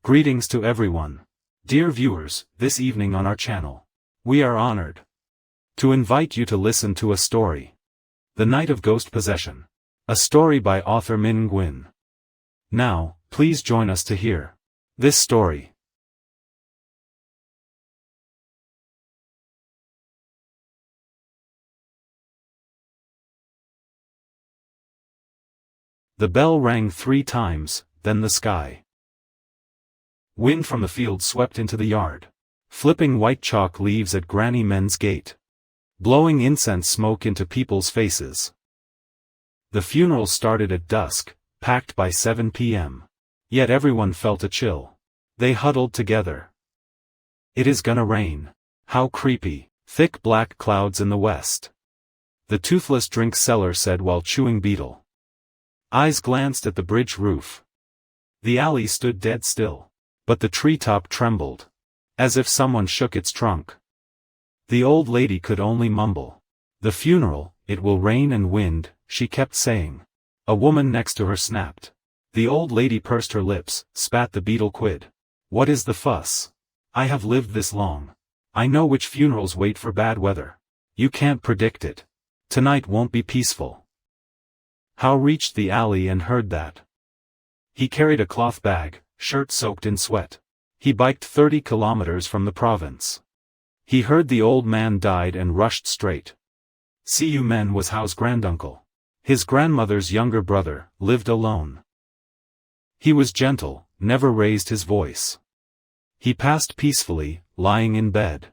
Greetings to everyone. Dear viewers, this evening on our channel, we are honored to invite you to listen to a story. The Night of Ghost Possession. A story by author Min Nguyen. Now, please join us to hear this story. The bell rang 3 times, then the sky. Wind from the field swept into the yard, flipping white chalk leaves at Granny Men's gate, blowing incense smoke into people's faces. The funeral started at dusk, packed by 7 p.m. Yet everyone felt a chill. They huddled together. It is gonna rain. How creepy. Thick black clouds in the west. The toothless drink seller said while chewing betel. Eyes glanced at the bridge roof. The alley stood dead still. But the treetop trembled, as if someone shook its trunk. The old lady could only mumble. The funeral, it will rain and wind, she kept saying. A woman next to her snapped. The old lady pursed her lips, spat the betel quid. What is the fuss? I have lived this long. I know which funerals wait for bad weather. You can't predict it. Tonight won't be peaceful. Hao reached the alley and heard that. He carried a cloth bag, shirt soaked in sweat. He biked 30 kilometers from the province. He heard the old man died and rushed straight. Siu Men was Hao's granduncle. His grandmother's younger brother, lived alone. He was gentle, never raised his voice. He passed peacefully, lying in bed.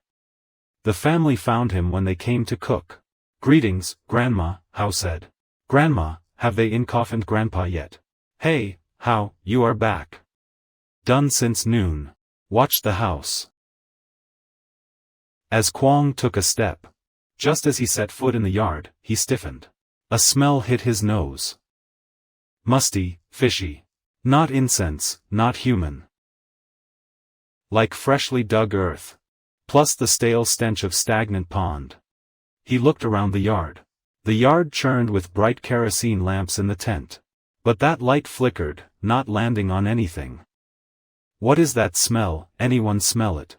The family found him when they came to cook. Greetings, Grandma, Hao said. Grandma, have they uncoffined Grandpa yet? Hey, Hao, you are back. Done since noon. Watch the house. As Kwong took a step. Just as he set foot in the yard, he stiffened. A smell hit his nose. Musty, fishy. Not incense, not human. Like freshly dug earth. Plus the stale stench of stagnant pond. He looked around the yard. The yard churned with bright kerosene lamps in the tent. But that light flickered, not landing on anything. What is that smell? Anyone smell it?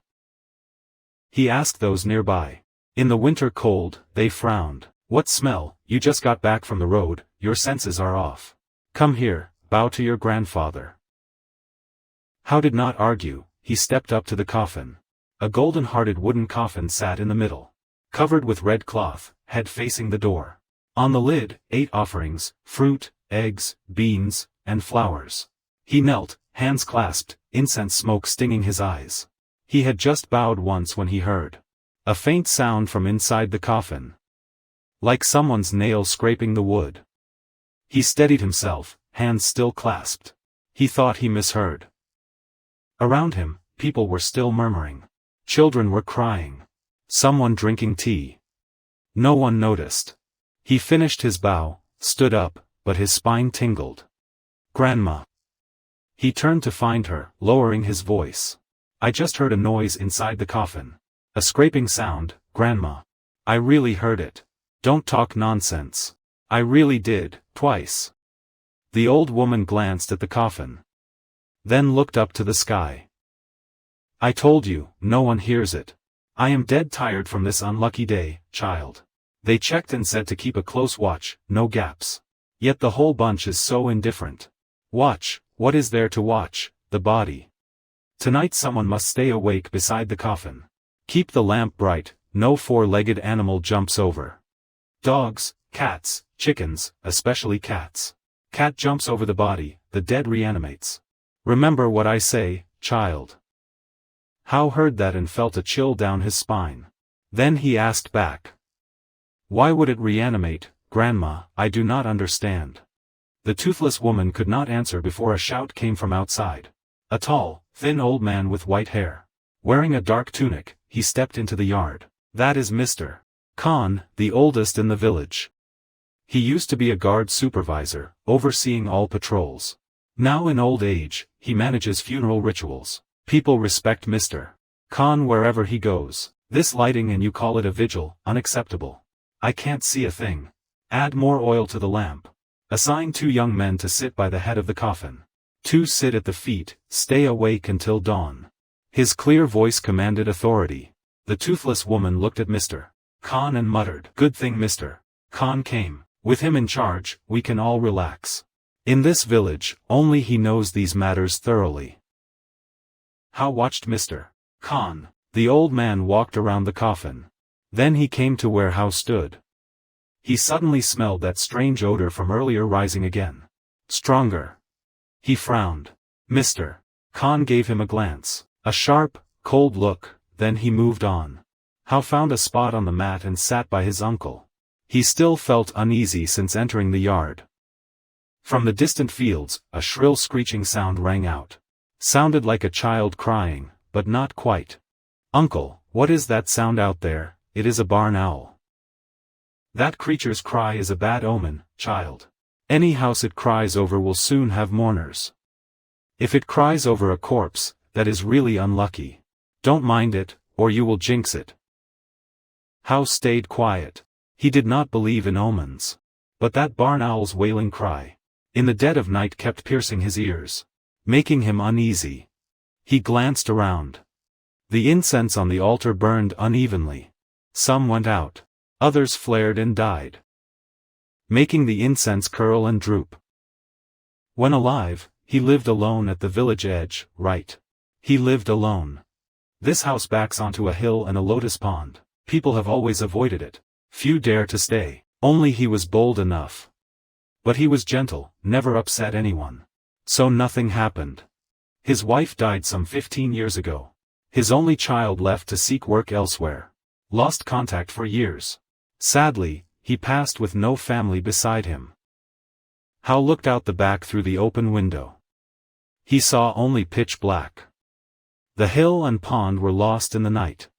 He asked those nearby. In the winter cold, they frowned. What smell? You just got back from the road, your senses are off. Come here, bow to your grandfather. Hao did not argue, he stepped up to the coffin. A golden-hearted wooden coffin sat in the middle. Covered with red cloth, head facing the door. On the lid, 8 offerings, fruit, eggs, beans, and flowers. He knelt, hands clasped, incense smoke stinging his eyes. He had just bowed once when he heard a faint sound from inside the coffin. Like someone's nail scraping the wood. He steadied himself, hands still clasped. He thought he misheard. Around him, people were still murmuring. Children were crying. Someone drinking tea. No one noticed. He finished his bow, stood up, but his spine tingled. Grandma. He turned to find her, lowering his voice. I just heard a noise inside the coffin. A scraping sound, Grandma. I really heard it. Don't talk nonsense. I really did, twice. The old woman glanced at the coffin. Then looked up to the sky. I told you, no one hears it. I am dead tired from this unlucky day, child. They checked and said to keep a close watch, no gaps. Yet the whole bunch is so indifferent. Watch. What is there to watch? The body. Tonight someone must stay awake beside the coffin. Keep the lamp bright, no 4-legged animal jumps over. Dogs, cats, chickens, especially cats. Cat jumps over the body, the dead reanimates. Remember what I say, child. Hao heard that and felt a chill down his spine. Then he asked back. Why would it reanimate, Grandma? I do not understand. The toothless woman could not answer before a shout came from outside. A tall, thin old man with white hair. Wearing a dark tunic, he stepped into the yard. That is Mr. Khan, the oldest in the village. He used to be a guard supervisor, overseeing all patrols. Now in old age, he manages funeral rituals. People respect Mr. Khan wherever he goes. This lighting and you call it a vigil, unacceptable. I can't see a thing. Add more oil to the lamp. Assign 2 young men to sit by the head of the coffin. Two sit at the feet, stay awake until dawn. His clear voice commanded authority. The toothless woman looked at Mr. Khan and muttered, "Good thing Mr. Khan came. With him in charge, we can all relax. In this village, only he knows these matters thoroughly." How watched Mr. Khan. The old man walked around the coffin. Then he came to where How stood. He suddenly smelled that strange odor from earlier rising again. Stronger. He frowned. Mr. Khan gave him a glance. A sharp, cold look, then he moved on. How found a spot on the mat and sat by his uncle. He still felt uneasy since entering the yard. From the distant fields, a shrill screeching sound rang out. Sounded like a child crying, but not quite. "Uncle, what is that sound out there?" "It is a barn owl." "That creature's cry is a bad omen, child. Any house it cries over will soon have mourners. If it cries over a corpse, that is really unlucky. Don't mind it, or you will jinx it." How stayed quiet. He did not believe in omens. But that barn owl's wailing cry, in the dead of night, kept piercing his ears, making him uneasy. He glanced around. The incense on the altar burned unevenly. Some went out. Others flared and died, making the incense curl and droop. When alive, he lived alone at the village edge, right? He lived alone. This house backs onto a hill and a lotus pond. People have always avoided it. Few dare to stay. Only he was bold enough. But he was gentle, never upset anyone. So nothing happened. His wife died some 15 years ago. His only child left to seek work elsewhere. Lost contact for years. Sadly, he passed with no family beside him. How looked out the back through the open window. He saw only pitch black. The hill and pond were lost in the night.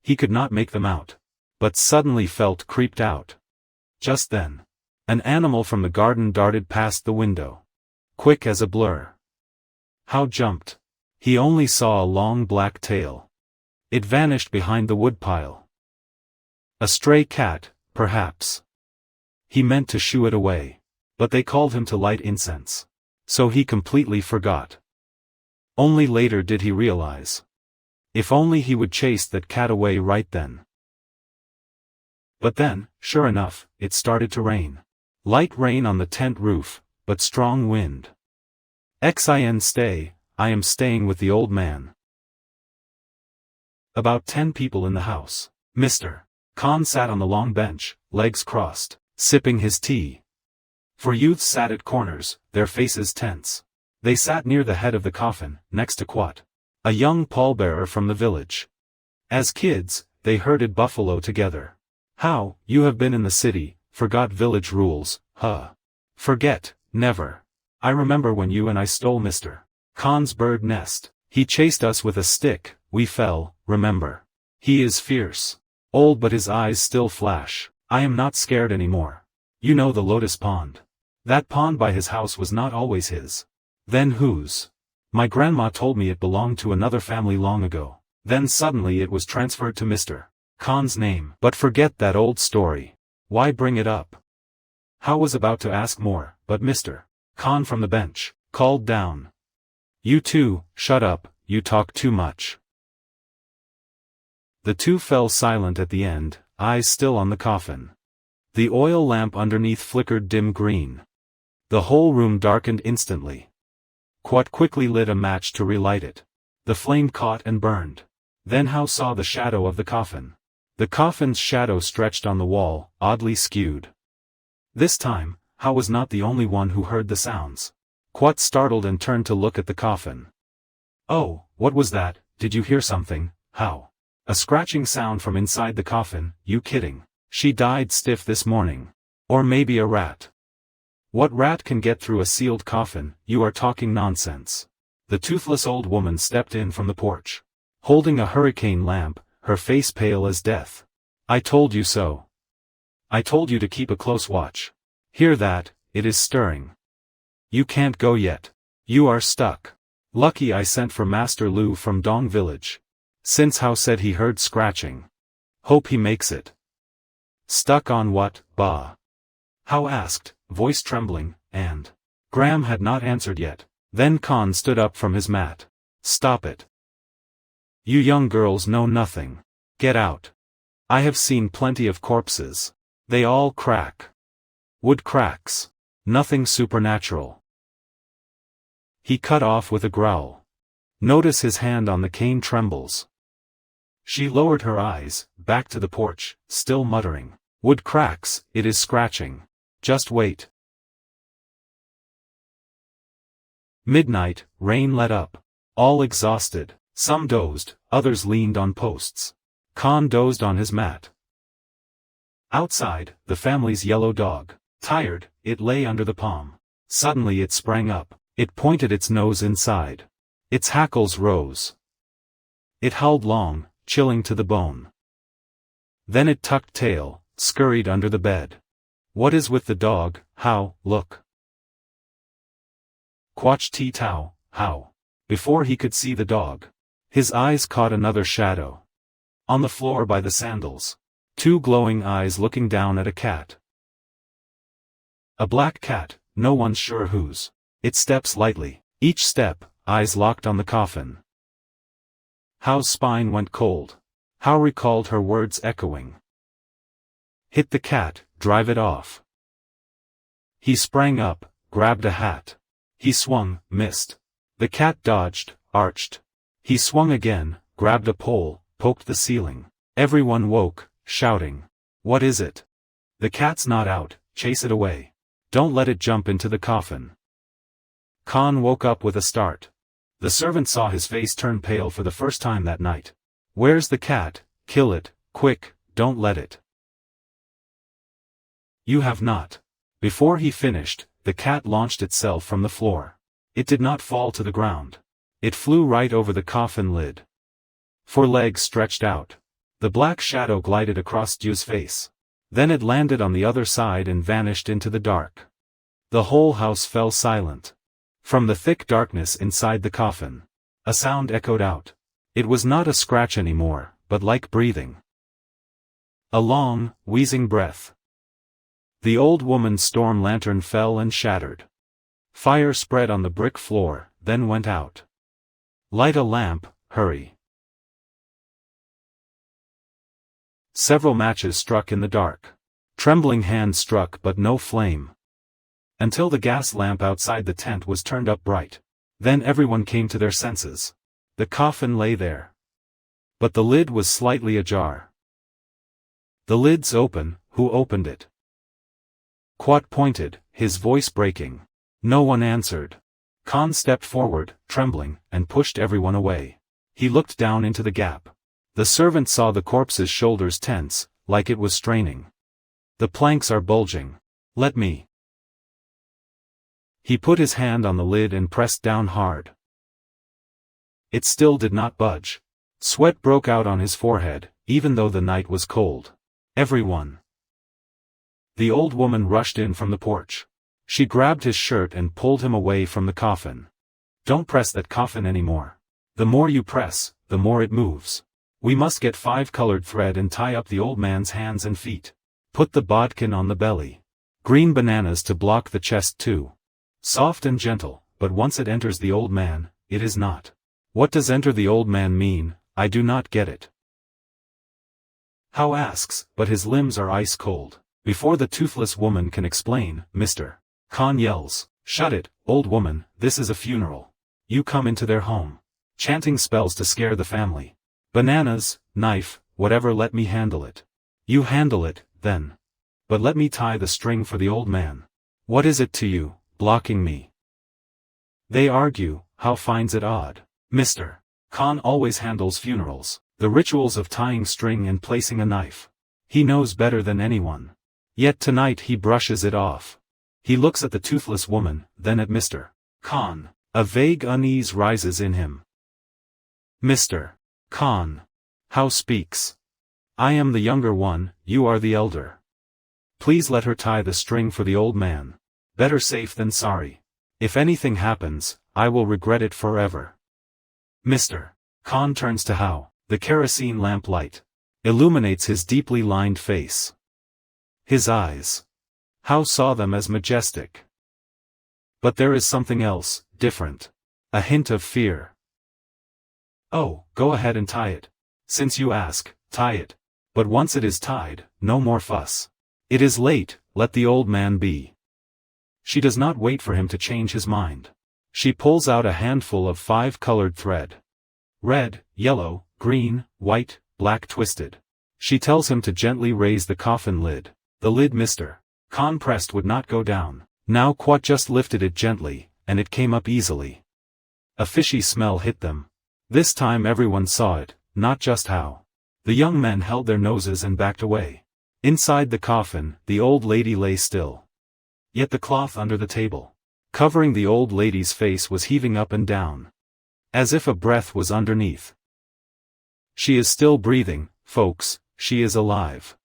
He could not make them out, but suddenly felt creeped out. Just then, an animal from the garden darted past the window, quick as a blur. How jumped. He only saw a long black tail. It vanished behind the woodpile. A stray cat, perhaps. He meant to shoo it away, but they called him to light incense. So he completely forgot. Only later did he realize. If only he would chase that cat away right then. But then, sure enough, it started to rain. Light rain on the tent roof, but strong wind. "Xin stay, I am staying with the old man." About 10 people in the house. Mr. Khan sat on the long bench, legs crossed, sipping his tea. 4 youths sat at corners, their faces tense. They sat near the head of the coffin, next to Quat, a young pallbearer from the village. As kids, they herded buffalo together. "How, you have been in the city, forgot village rules, huh?" "Forget, never. I remember when you and I stole Mr. Khan's bird nest. He chased us with a stick, we fell, remember. He is fierce. Old but his eyes still flash. I am not scared anymore. You know the Lotus Pond. That pond by his house was not always his. Then whose? My grandma told me it belonged to another family long ago. Then suddenly it was transferred to Mr. Khan's name. But forget that old story. Why bring it up?" How was about to ask more, but Mr. Khan from the bench called down. "You two, shut up, you talk too much." The two fell silent at the end, eyes still on the coffin. The oil lamp underneath flickered dim green. The whole room darkened instantly. Quat quickly lit a match to relight it. The flame caught and burned. Then How saw the shadow of the coffin. The coffin's shadow stretched on the wall, oddly skewed. This time, How was not the only one who heard the sounds. Quat startled and turned to look at the coffin. "Oh, what was that? Did you hear something, How?" "A scratching sound from inside the coffin, you kidding? She died stiff this morning. Or maybe a rat." "What rat can get through a sealed coffin? You are talking nonsense." The toothless old woman stepped in from the porch, holding a hurricane lamp, her face pale as death. "I told you so. I told you to keep a close watch. Hear that? It is stirring. You can't go yet. You are stuck. Lucky I sent for Master Lu from Dong village. Since How said he heard scratching. Hope he makes it." "Stuck on what, Ba?" How asked, voice trembling, and Graham had not answered yet. Then Khan stood up from his mat. Stop it. You young girls know nothing. Get out. I have seen plenty of corpses. They all crack. Wood cracks. Nothing supernatural. He cut off with a growl. Notice his hand on the cane trembles. She lowered her eyes, back to the porch, still muttering. Wood cracks, it is scratching. Just wait. Midnight, rain let up. All exhausted, some dozed, others leaned on posts. Khan dozed on his mat. Outside, the family's yellow dog. Tired, it lay under the palm. Suddenly it sprang up. It pointed its nose inside. Its hackles rose. It howled long, chilling to the bone. Then it tucked tail, scurried under the bed. What is with the dog? How, look. Quach ti tau, how. Before he could see the dog, his eyes caught another shadow. On the floor by the sandals. Two glowing eyes looking down at a cat. A black cat, no one's sure whose. It steps lightly. Each step, eyes locked on the coffin. How's spine went cold. How recalled her words echoing. Hit the cat, drive it off. He sprang up, grabbed a hat. He swung, missed. The cat dodged, arched. He swung again, grabbed a pole, poked the ceiling. Everyone woke, shouting. What is it? The cat's not out, chase it away. Don't let it jump into the coffin. Khan woke up with a start. The servant saw his face turn pale for the first time that night. Where's the cat? Kill it, quick, don't let it. You have not. Before he finished, the cat launched itself from the floor. It did not fall to the ground. It flew right over the coffin lid. 4 legs stretched out. The black shadow glided across Ju's face. Then it landed on the other side and vanished into the dark. The whole house fell silent. From the thick darkness inside the coffin, a sound echoed out. It was not a scratch anymore, but like breathing. A long, wheezing breath. The old woman's storm lantern fell and shattered. Fire spread on the brick floor, then went out. Light a lamp, hurry. Several matches struck in the dark. Trembling hands struck but no flame. Until the gas lamp outside the tent was turned up bright. Then everyone came to their senses. The coffin lay there. But the lid was slightly ajar. The lid's open, who opened it? Quat pointed, his voice breaking. No one answered. Khan stepped forward, trembling, and pushed everyone away. He looked down into the gap. The servant saw the corpse's shoulders tense, like it was straining. The planks are bulging. Let me. He put his hand on the lid and pressed down hard. It still did not budge. Sweat broke out on his forehead, even though the night was cold. Everyone. The old woman rushed in from the porch. She grabbed his shirt and pulled him away from the coffin. Don't press that coffin anymore. The more you press, the more it moves. We must get 5 colored thread and tie up the old man's hands and feet. Put the bodkin on the belly. Green bananas to block the chest too. Soft and gentle, but once it enters the old man, it is not. What does enter the old man mean? I do not get it. How asks, but his limbs are ice cold. Before the toothless woman can explain, Mr. Khan yells, shut it, old woman, this is a funeral. You come into their home. Chanting spells to scare the family. Bananas, knife, whatever, let me handle it. You handle it, then. But let me tie the string for the old man. What is it to you, blocking me? They argue, how finds it odd. Mr. Khan always handles funerals, the rituals of tying string and placing a knife. He knows better than anyone. Yet tonight he brushes it off. He looks at the toothless woman, then at Mr. Khan. A vague unease rises in him. Mr. Khan. How speaks? I am the younger one, you are the elder. Please let her tie the string for the old man. Better safe than sorry. If anything happens, I will regret it forever. Mr. Khan turns to Hao. The kerosene lamp light illuminates his deeply lined face. His eyes. Hao saw them as majestic. But there is something else, different. A hint of fear. "Oh, go ahead and tie it. Since you ask, tie it. But once it is tied, no more fuss. It is late, let the old man be." She does not wait for him to change his mind. She pulls out a handful of 5-colored thread. Red, yellow, green, white, black twisted. She tells him to gently raise the coffin lid. The lid Mr. Khan pressed would not go down. Now Quat just lifted it gently, and it came up easily. A fishy smell hit them. This time everyone saw it, not just how. The young men held their noses and backed away. Inside the coffin, the old lady lay still. Yet the cloth under the table, covering the old lady's face, was heaving up and down, as if a breath was underneath. "She is still breathing, folks, she is alive."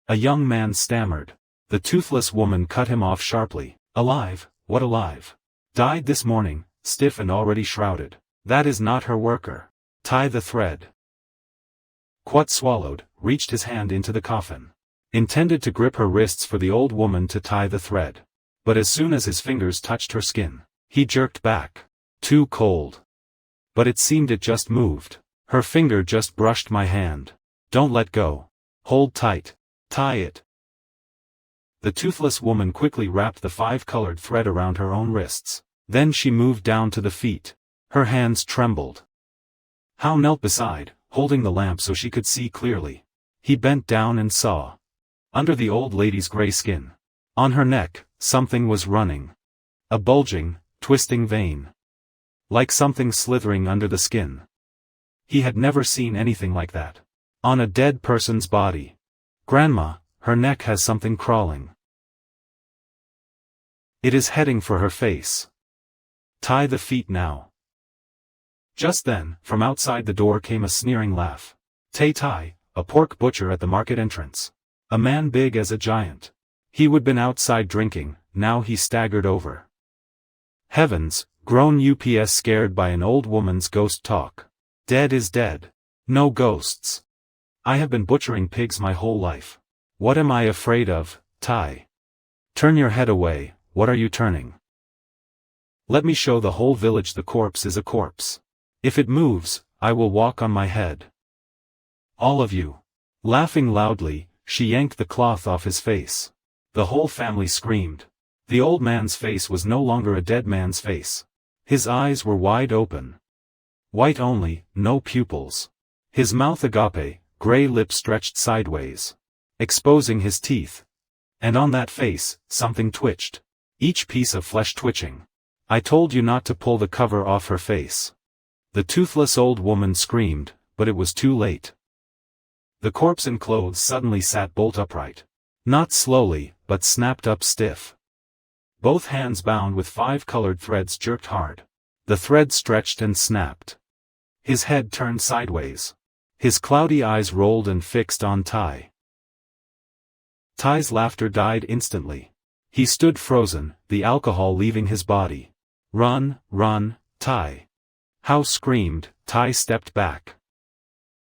A young man stammered. The toothless woman cut him off sharply. "Alive? What alive? Died this morning, stiff and already shrouded. That is not her worker. Tie the thread." Quat swallowed, reached his hand into the coffin. Intended to grip her wrists for the old woman to tie the thread. But as soon as his fingers touched her skin, he jerked back. Too cold. But it seemed it just moved. "Her finger just brushed my hand. Don't let go. Hold tight. Tie it." The toothless woman quickly wrapped the 5-colored thread around her own wrists. Then she moved down to the feet. Her hands trembled. Howe knelt beside, holding the lamp so she could see clearly. He bent down and saw. Under the old lady's gray skin, on her neck, something was running. A bulging, twisting vein. Like something slithering under the skin. He had never seen anything like that. On a dead person's body. "Grandma, her neck has something crawling. It is heading for her face. Tie the feet now." Just then, from outside the door came a sneering laugh. Tai, a pork butcher at the market entrance. A man big as a giant. He would been outside drinking, now he staggered over. "Heavens," groaned UPS, scared by an old woman's ghost talk. "Dead is dead. No ghosts. I have been butchering pigs my whole life. What am I afraid of, Tai? Turn your head away, what are you turning? Let me show the whole village the corpse is a corpse. If it moves, I will walk on my head. All of you." Laughing loudly, she yanked the cloth off his face. The whole family screamed. The old man's face was no longer a dead man's face. His eyes were wide open. White only, no pupils. His mouth agape, gray lips stretched sideways, exposing his teeth. And on that face, something twitched. Each piece of flesh twitching. "I told you not to pull the cover off her face." The toothless old woman screamed, but it was too late. The corpse in clothes suddenly sat bolt upright. Not slowly, but snapped up stiff. Both hands bound with 5-colored threads jerked hard. The thread stretched and snapped. His head turned sideways. His cloudy eyes rolled and fixed on Tai. Tai's laughter died instantly. He stood frozen, the alcohol leaving his body. "Run, run, Tai." Howe screamed. Tai stepped back.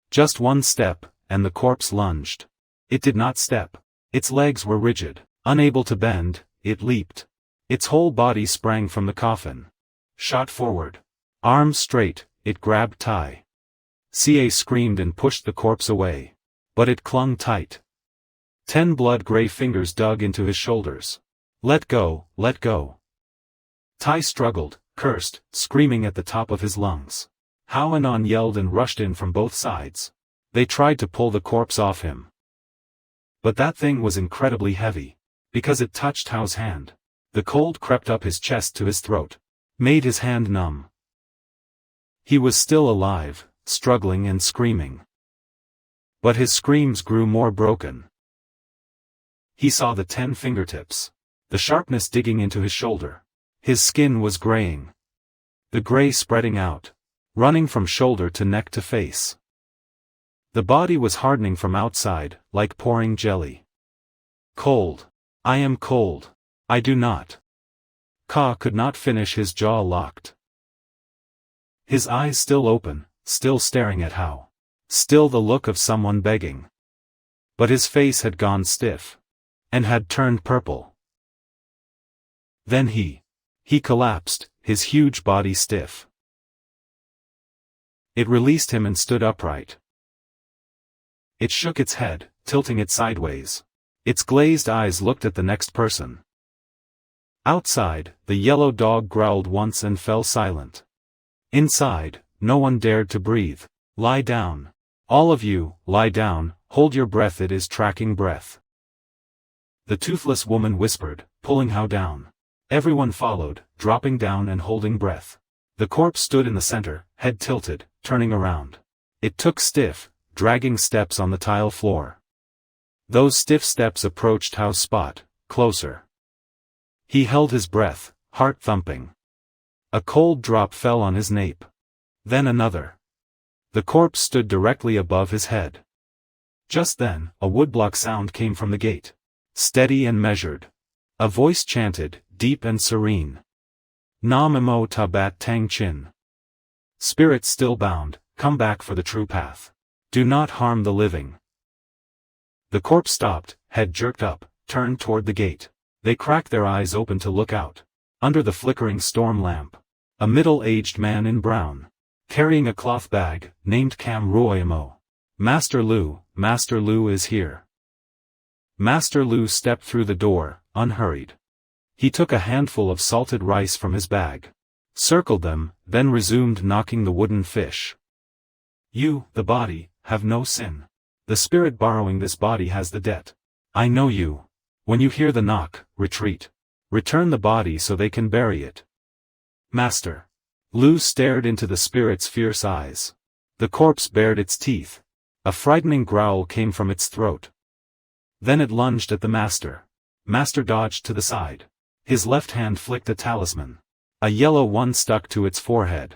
Just one step, and the corpse lunged. It did not step. Its legs were rigid. Unable to bend, it leaped. Its whole body sprang from the coffin. Shot forward. Arms straight, it grabbed Tai. Ca screamed and pushed the corpse away. But it clung tight. 10 blood-gray fingers dug into his shoulders. "Let go, let go." Tai struggled, cursed, screaming at the top of his lungs. Howe and On yelled and rushed in from both sides. They tried to pull the corpse off him. But that thing was incredibly heavy. Because it touched Howe's hand. The cold crept up his chest to his throat. Made his hand numb. He was still alive, struggling and screaming. But his screams grew more broken. He saw the 10 fingertips. The sharpness digging into his shoulder. His skin was graying. The gray spreading out. Running from shoulder to neck to face. The body was hardening from outside, like pouring jelly. "Cold. I am cold. I do not." Ka could not finish, his jaw locked. His eyes still open, still staring at Howe. Still the look of someone begging. But his face had gone stiff. And had turned purple. Then he collapsed, his huge body stiff. It released him and stood upright. It shook its head, tilting it sideways. Its glazed eyes looked at the next person. Outside, the yellow dog growled once and fell silent. Inside, no one dared to breathe. Lie down. All of you, lie down, hold your breath, it is tracking breath. The toothless woman whispered, pulling How down. Everyone followed, dropping down and holding breath. The corpse stood in the center, head tilted, turning around. It took stiff, dragging steps on the tile floor. Those stiff steps approached How's spot, closer. He held his breath, heart thumping. A cold drop fell on his nape. Then another. The corpse stood directly above his head. Just then, a woodblock sound came from the gate. Steady and measured. A voice chanted, deep and serene. Nam Mo Tabat Tang Chin. Spirits still bound, come back for the true path. Do not harm the living. The corpse stopped, head jerked up, turned toward the gate. They cracked their eyes open to look out. Under the flickering storm lamp, a middle-aged man in brown, carrying a cloth bag, named Cam Royamo. Master Lu is here. Master Lu stepped through the door, unhurried. He took a handful of salted rice from his bag, circled them, then resumed knocking the wooden fish. You, the body, have no sin. The spirit borrowing this body has the debt. I know you. When you hear the knock, retreat. Return the body so they can bury it. Master. Lu stared into the spirit's fierce eyes. The corpse bared its teeth. A frightening growl came from its throat. Then it lunged at the master. Master dodged to the side. His left hand flicked a talisman. A yellow one stuck to its forehead.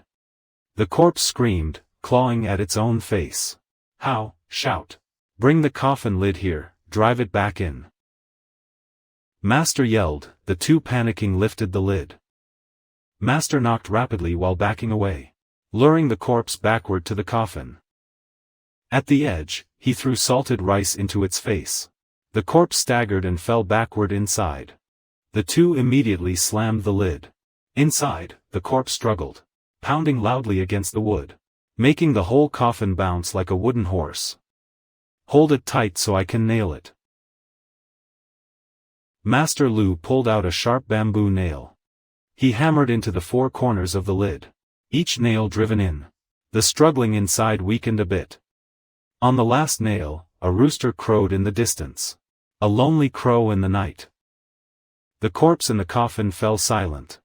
The corpse screamed, clawing at its own face. How? Shout. Bring the coffin lid here, drive it back in. Master yelled, the two panicking lifted the lid. Master knocked rapidly while backing away, luring the corpse backward to the coffin. At the edge, he threw salted rice into its face. The corpse staggered and fell backward inside. The two immediately slammed the lid. Inside, the corpse struggled, pounding loudly against the wood, making the whole coffin bounce like a wooden horse. Hold it tight so I can nail it. Master Lu pulled out a sharp bamboo nail. He hammered into the four corners of the lid. Each nail driven in. The struggling inside weakened a bit. On the last nail, a rooster crowed in the distance. A lonely crow in the night. The corpse in the coffin fell silent.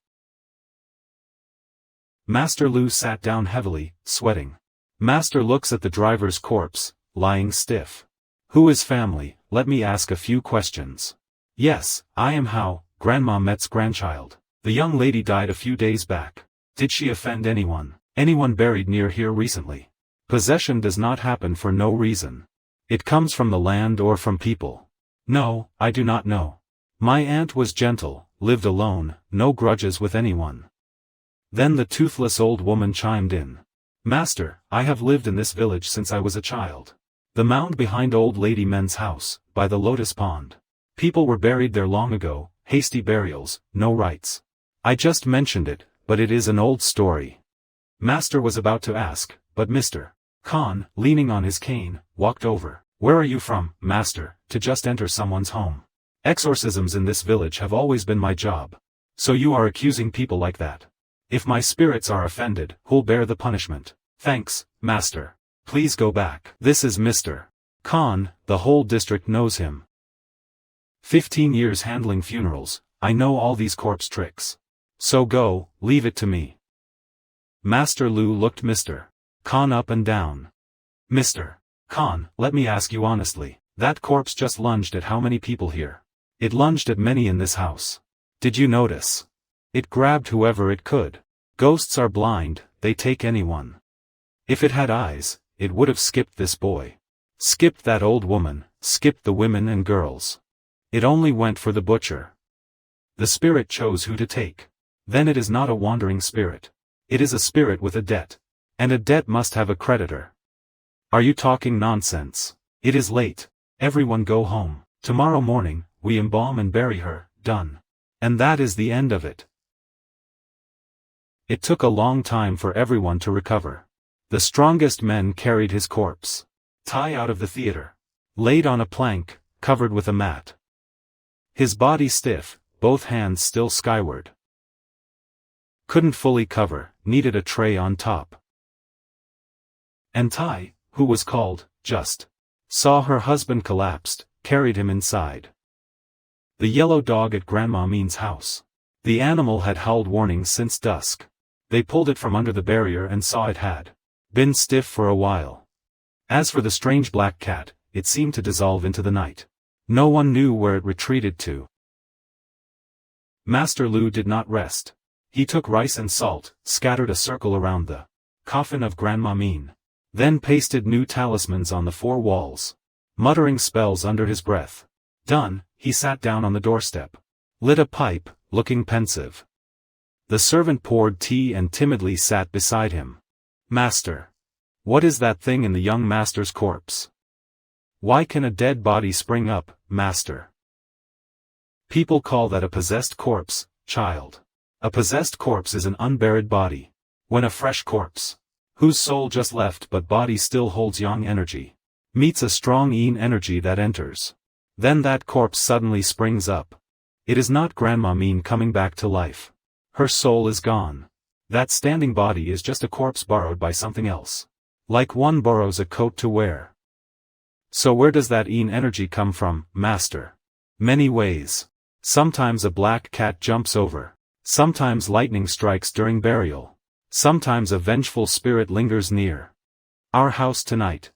Master Lu sat down heavily, sweating. Master looks at the driver's corpse, lying stiff. Who is family? Let me ask a few questions. Yes, I am Hao, Grandma Met's grandchild. The young lady died a few days back. Did she offend anyone? Anyone buried near here recently? Possession does not happen for no reason. It comes from the land or from people. No, I do not know. My aunt was gentle, lived alone, no grudges with anyone. Then the toothless old woman chimed in. Master, I have lived in this village since I was a child. The mound behind old lady Men's house, by the Lotus pond. People were buried there long ago, hasty burials, no rites. I just mentioned it, but it is an old story. Master was about to ask, but Mr. Khan, leaning on his cane, walked over. Where are you from, Master, to just enter someone's home? Exorcisms in this village have always been my job. So you are accusing people like that. If my spirits are offended, who'll bear the punishment? Thanks, Master. Please go back. This is Mr. Khan, the whole district knows him. 15 years handling funerals, I know all these corpse tricks. So go, leave it to me. Master Lu looked Mr. Khan up and down. Mr. Khan, let me ask you honestly, that corpse just lunged at how many people here? It lunged at many in this house. Did you notice? It grabbed whoever it could. Ghosts are blind, they take anyone. If it had eyes, it would have skipped this boy. Skipped that old woman, skipped the women and girls. It only went for the butcher. The spirit chose who to take. Then it is not a wandering spirit. It is a spirit with a debt. And a debt must have a creditor. Are you talking nonsense? It is late. Everyone go home. Tomorrow morning, we embalm and bury her, done. And that is the end of it. It took a long time for everyone to recover. The strongest men carried his corpse. Ty out of the theater. Laid on a plank, covered with a mat. His body stiff, both hands still skyward. Couldn't fully cover, needed a tray on top. And Ty, who was called, just saw her husband collapsed, carried him inside. The yellow dog at Grandma Mean's house. The animal had howled warnings since dusk. They pulled it from under the barrier and saw it had been stiff for a while. As for the strange black cat, it seemed to dissolve into the night. No one knew where it retreated to. Master Lu did not rest. He took rice and salt, scattered a circle around the coffin of Grandma Mean. Then pasted new talismans on the 4 walls. Muttering spells under his breath. Done, he sat down on the doorstep. Lit a pipe, looking pensive. The servant poured tea and timidly sat beside him. Master. What is that thing in the young master's corpse? Why can a dead body spring up, master? People call that a possessed corpse, child. A possessed corpse is an unburied body. When a fresh corpse, whose soul just left but body still holds young energy, meets a strong energy that enters. Then that corpse suddenly springs up. It is not Grandma Mean coming back to life. Her soul is gone. That standing body is just a corpse borrowed by something else. Like one borrows a coat to wear. So where does that energy come from, master? Many ways. Sometimes a black cat jumps over. Sometimes lightning strikes during burial. Sometimes a vengeful spirit lingers near our house tonight.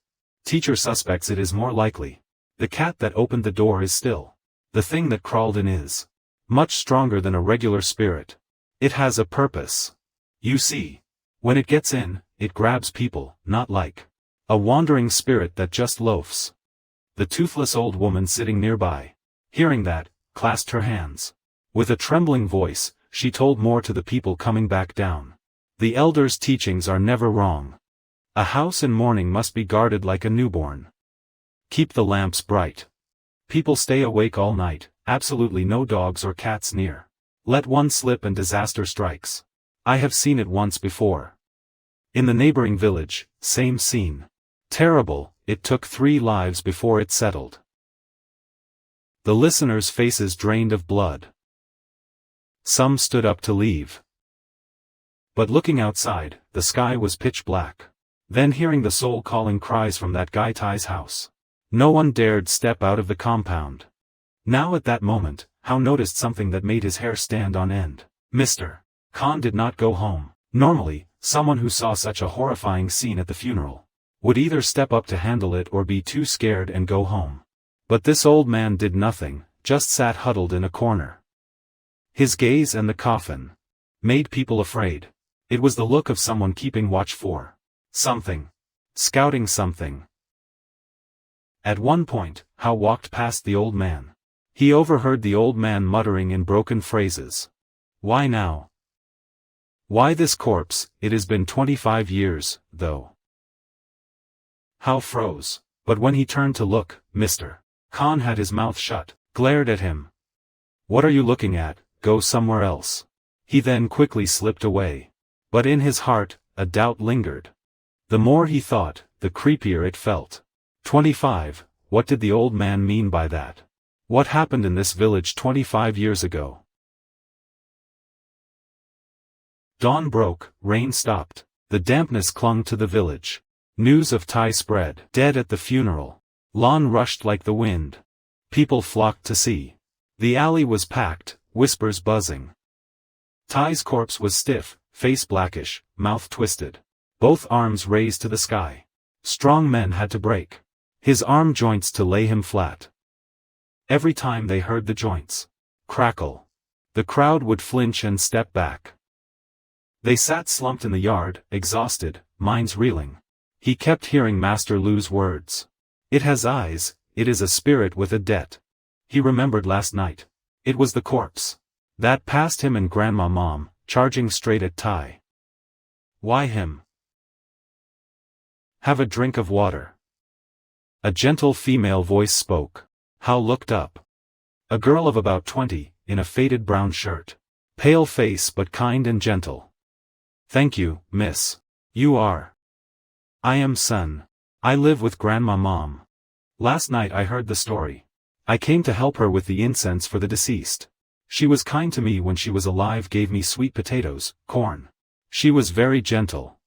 Teacher suspects it is more likely. The cat that opened the door is still. The thing that crawled in is much stronger than a regular spirit. It has a purpose. You see, when it gets in, it grabs people, not like a wandering spirit that just loafs. The toothless old woman sitting nearby, hearing that, clasped her hands. With a trembling voice, she told more to the people coming back down. The elders' teachings are never wrong. A house in mourning must be guarded like a newborn. Keep the lamps bright. People stay awake all night, absolutely no dogs or cats near. Let one slip and disaster strikes. I have seen it once before. In the neighboring village, same scene. Terrible, it took 3 lives before it settled. The listeners' faces drained of blood. Some stood up to leave. But looking outside, the sky was pitch black. Then hearing the soul-calling cries from that guy Ty's house. No one dared step out of the compound. Now at that moment, Howe noticed something that made his hair stand on end. Mr. Khan did not go home. Normally, someone who saw such a horrifying scene at the funeral would either step up to handle it or be too scared and go home. But this old man did nothing, just sat huddled in a corner. His gaze and the coffin made people afraid. It was the look of someone keeping watch for something. Scouting something. At one point, Howe walked past the old man. He overheard the old man muttering in broken phrases. Why now? Why this corpse? It has been 25 years, though. Howe froze, but when he turned to look, Mr. Khan had his mouth shut, glared at him. What are you looking at? Go somewhere else. He then quickly slipped away. But in his heart, a doubt lingered. The more he thought, the creepier it felt. 25, what did the old man mean by that? What happened in this village 25 years ago? Dawn broke, rain stopped. The dampness clung to the village. News of Ty spread. Dead at the funeral. Lawn rushed like the wind. People flocked to see. The alley was packed, whispers buzzing. Ty's corpse was stiff, face blackish, mouth twisted. Both arms raised to the sky. Strong men had to break his arm joints to lay him flat. Every time they heard the joints crackle, the crowd would flinch and step back. They sat slumped in the yard, exhausted, minds reeling. He kept hearing Master Lu's words. It has eyes, it is a spirit with a debt. He remembered last night. It was the corpse that passed him and Grandma Mom, charging straight at Ty. Why him? Have a drink of water. A gentle female voice spoke. Hal looked up. A girl of about 20, in a faded brown shirt. Pale face but kind and gentle. Thank you, miss. You are. I am Sun. I live with Grandma Mom. Last night I heard the story. I came to help her with the incense for the deceased. She was kind to me when she was alive, gave me sweet potatoes, corn. She was very gentle.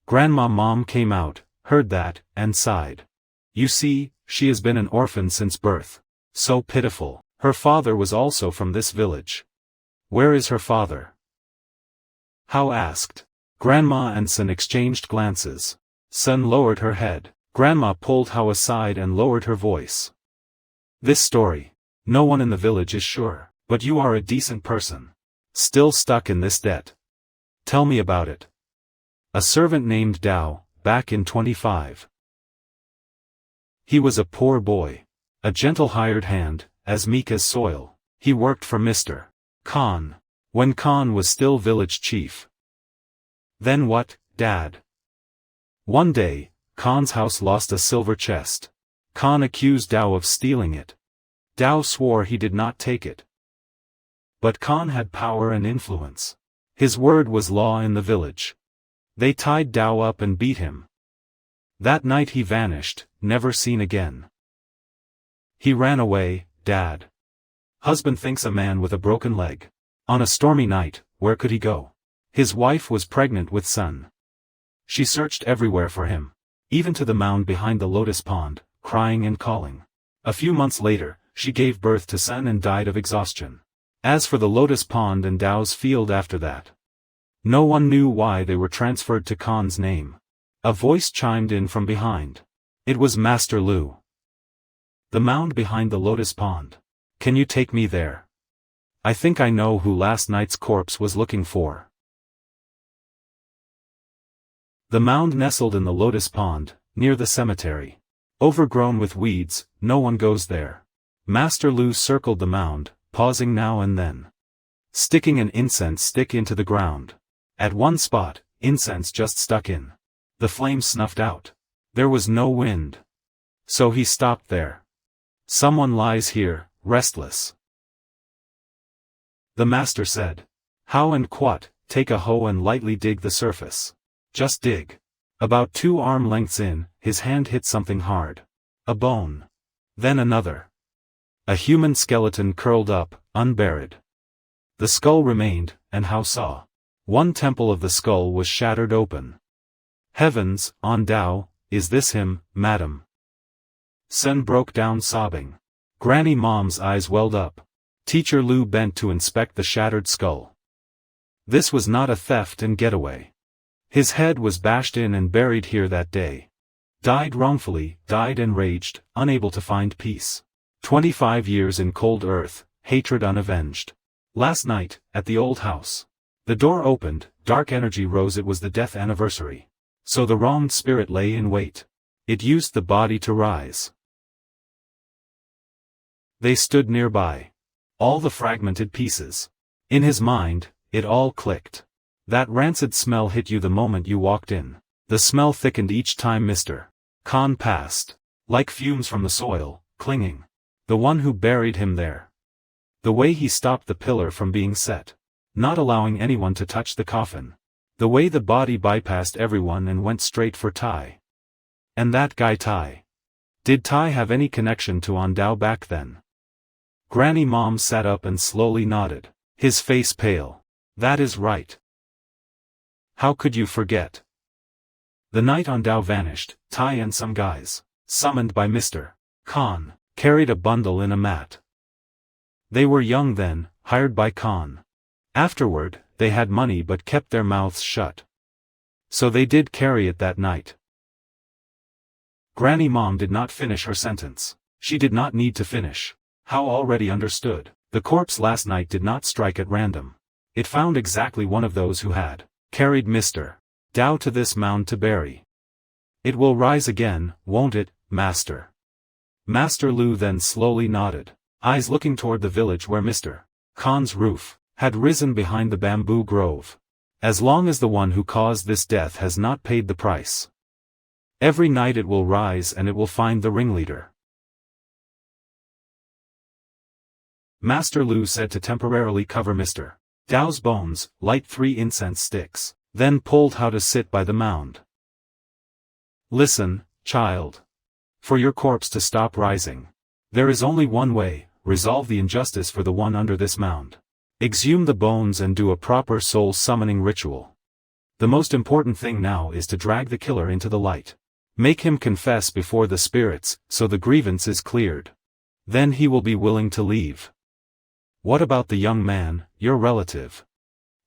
Grandma Mom came out, heard that, and sighed. You see, she has been an orphan since birth. So pitiful. Her father was also from this village. Where is her father? How asked. Grandma and Sun exchanged glances. Sun lowered her head. Grandma pulled How aside and lowered her voice. This story. No one in the village is sure, but you are a decent person. Still stuck in this debt. Tell me about it. A servant named Dao, back in 25. He was a poor boy. A gentle hired hand, as meek as soil. He worked for Mr. Khan. When Khan was still village chief. Then what, Dad? One day, Khan's house lost a silver chest. Khan accused Dao of stealing it. Dao swore he did not take it. But Khan had power and influence. His word was law in the village. They tied Dao up and beat him. That night he vanished, never seen again. He ran away, Dad. Husband thinks a man with a broken leg. On a stormy night, where could he go? His wife was pregnant with son. She searched everywhere for him. Even to the mound behind the lotus pond, crying and calling. A few months later, she gave birth to son and died of exhaustion. As for the lotus pond and Dao's field after that, no one knew why they were transferred to Khan's name. A voice chimed in from behind. It was Master Lu. The mound behind the lotus pond. Can you take me there? I think I know who last night's corpse was looking for. The mound nestled in the lotus pond, near the cemetery. Overgrown with weeds, no one goes there. Master Lu circled the mound, pausing now and then. Sticking an incense stick into the ground. At one spot, incense just stuck in. The flame snuffed out. There was no wind. So he stopped there. Someone lies here, restless. The master said. How and Quat, take a hoe and lightly dig the surface. Just dig. About 2 arm lengths in, his hand hit something hard. A bone. Then another. A human skeleton curled up, unburied. The skull remained, and How saw. One temple of the skull was shattered open. Heavens, on Dao, is this him, madam? Sun broke down sobbing. Granny Mom's eyes welled up. Teacher Lu bent to inspect the shattered skull. This was not a theft and getaway. His head was bashed in and buried here that day. Died wrongfully, died enraged, unable to find peace. 25 years in cold earth, hatred unavenged. Last night, at the old house. The door opened, dark energy rose. It was the death anniversary. So the wronged spirit lay in wait. It used the body to rise. They stood nearby. All the fragmented pieces. In his mind, it all clicked. That rancid smell hit you the moment you walked in. The smell thickened each time Mr. Khan passed. Like fumes from the soil, clinging. The one who buried him there. The way he stopped the pillar from being set. Not allowing anyone to touch the coffin. The way the body bypassed everyone and went straight for Tai. And that guy Tai. Did Tai have any connection to Ondao back then? Granny Mom sat up and slowly nodded. His face pale. That is right. How could you forget? The night Ondao vanished, Tai and some guys, summoned by Mr. Khan, carried a bundle in a mat. They were young then, hired by Khan. Afterward, they had money but kept their mouths shut. So they did carry it that night. Granny Mom did not finish her sentence. She did not need to finish. How already understood. The corpse last night did not strike at random. It found exactly one of those who had carried Mr. Dao to this mound to bury. It will rise again, won't it, Master? Master Lu then slowly nodded, eyes looking toward the village where Mr. Khan's roof had risen behind the bamboo grove. As long as the one who caused this death has not paid the price. Every night it will rise and it will find the ringleader. Master Lu said to temporarily cover Mr. Dao's bones, light 3 incense sticks. then pulled how to sit by the mound. Listen, child. For your corpse to stop rising. There is only one way, resolve the injustice for the one under this mound. Exhume the bones and do a proper soul-summoning ritual. The most important thing now is to drag the killer into the light. Make him confess before the spirits, so the grievance is cleared. Then he will be willing to leave. What about the young man, your relative?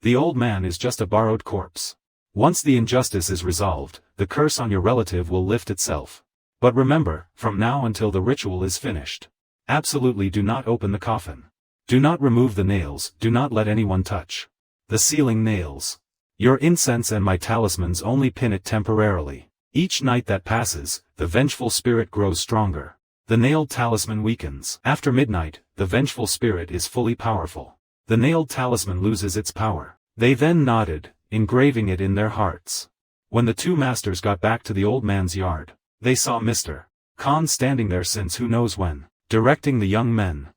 The old man is just a borrowed corpse. Once the injustice is resolved, the curse on your relative will lift itself. But remember, from now until the ritual is finished, absolutely do not open the coffin. Do not remove the nails, do not let anyone touch the ceiling nails. Your incense and my talismans only pin it temporarily. Each night that passes, the vengeful spirit grows stronger. The nailed talisman weakens. After midnight, the vengeful spirit is fully powerful. The nailed talisman loses its power. They then nodded, engraving it in their hearts. When the two masters got back to the old man's yard, they saw Mr. Khan standing there since who knows when, directing the young men.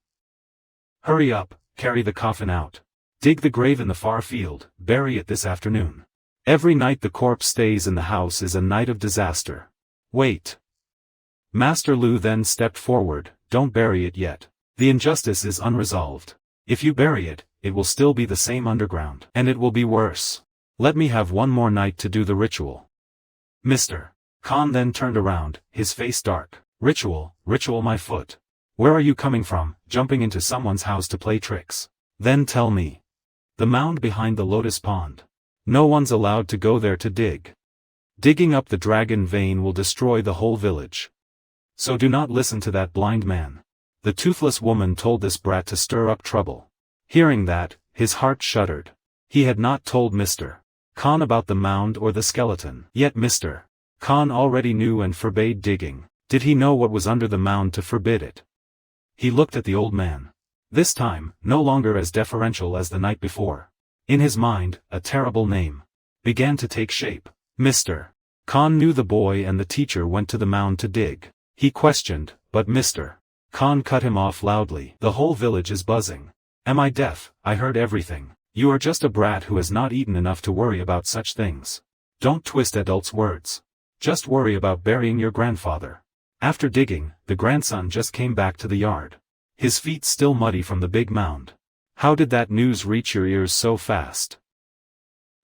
Hurry up, carry the coffin out. Dig the grave in the far field, bury it this afternoon. Every night the corpse stays in the house is a night of disaster. Wait. Master Lu then stepped forward, don't bury it yet. The injustice is unresolved. If you bury it, it will still be the same underground. And it will be worse. Let me have one more night to do the ritual. Mr. Khan then turned around, his face dark. Ritual my foot. Where are you coming from, jumping into someone's house to play tricks? Then tell me. The mound behind the lotus pond. No one's allowed to go there to dig. Digging up the dragon vein will destroy the whole village. So do not listen to that blind man. The toothless woman told this brat to stir up trouble. Hearing that, his heart shuddered. He had not told Mr. Khan about the mound or the skeleton. Yet Mr. Khan already knew and forbade digging. Did he know what was under the mound to forbid it? He looked at the old man. This time, no longer as deferential as the night before. In his mind, a terrible name began to take shape. Mr. Khan knew the boy and the teacher went to the mound to dig. He questioned, but Mr. Khan cut him off loudly. The whole village is buzzing. Am I deaf? I heard everything. You are just a brat who has not eaten enough to worry about such things. Don't twist adults' words. Just worry about burying your grandfather. After digging, the grandson just came back to the yard. His feet still muddy from the big mound. How did that news reach your ears so fast?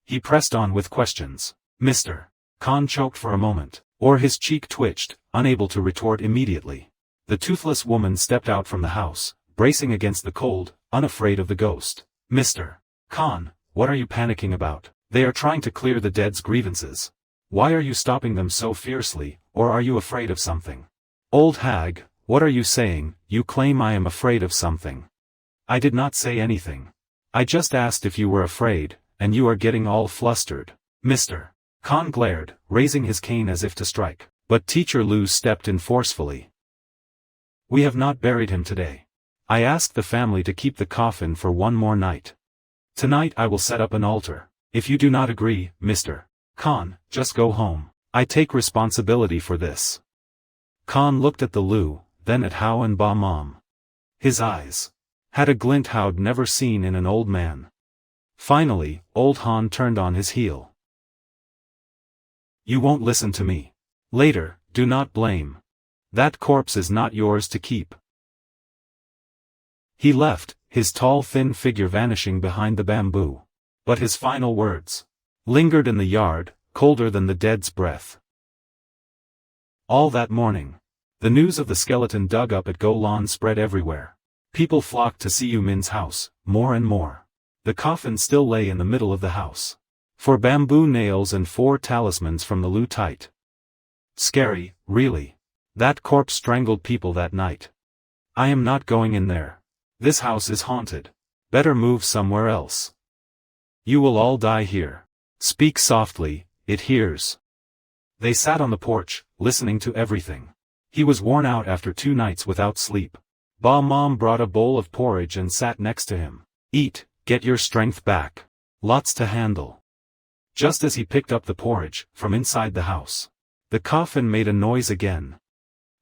He pressed on with questions. Mr. Khan choked for a moment, or his cheek twitched, unable to retort immediately. The toothless woman stepped out from the house, bracing against the cold, unafraid of the ghost. Mr. Khan, what are you panicking about? They are trying to clear the dead's grievances. Why are you stopping them so fiercely, or are you afraid of something? Old hag, what are you saying? You claim I am afraid of something. I did not say anything. I just asked if you were afraid, and you are getting all flustered. Mr. Khan glared, raising his cane as if to strike, but Teacher Lu stepped in forcefully. We have not buried him today. I asked the family to keep the coffin for one more night. Tonight I will set up an altar. If you do not agree, Mr. Khan, just go home. I take responsibility for this. Khan looked at the Lu, then at Hao and Ba Mom. His eyes had a glint Hao'd never seen in an old man. Finally, old Han turned on his heel. You won't listen to me. Later, do not blame. That corpse is not yours to keep. He left, his tall thin figure vanishing behind the bamboo. But his final words lingered in the yard, colder than the dead's breath. All that morning, the news of the skeleton dug up at Golan spread everywhere. People flocked to see Yu Min's house, more and more. The coffin still lay in the middle of the house. 4 bamboo nails and 4 talismans from the Lu tight. Scary, really. That corpse strangled people that night. I am not going in there. This house is haunted. Better move somewhere else. You will all die here. Speak softly, it hears. They sat on the porch, listening to everything. He was worn out after 2 nights without sleep. Ba Mom brought a bowl of porridge and sat next to him. Eat, get your strength back. Lots to handle. Just as he picked up the porridge, from inside the house, the coffin made a noise again.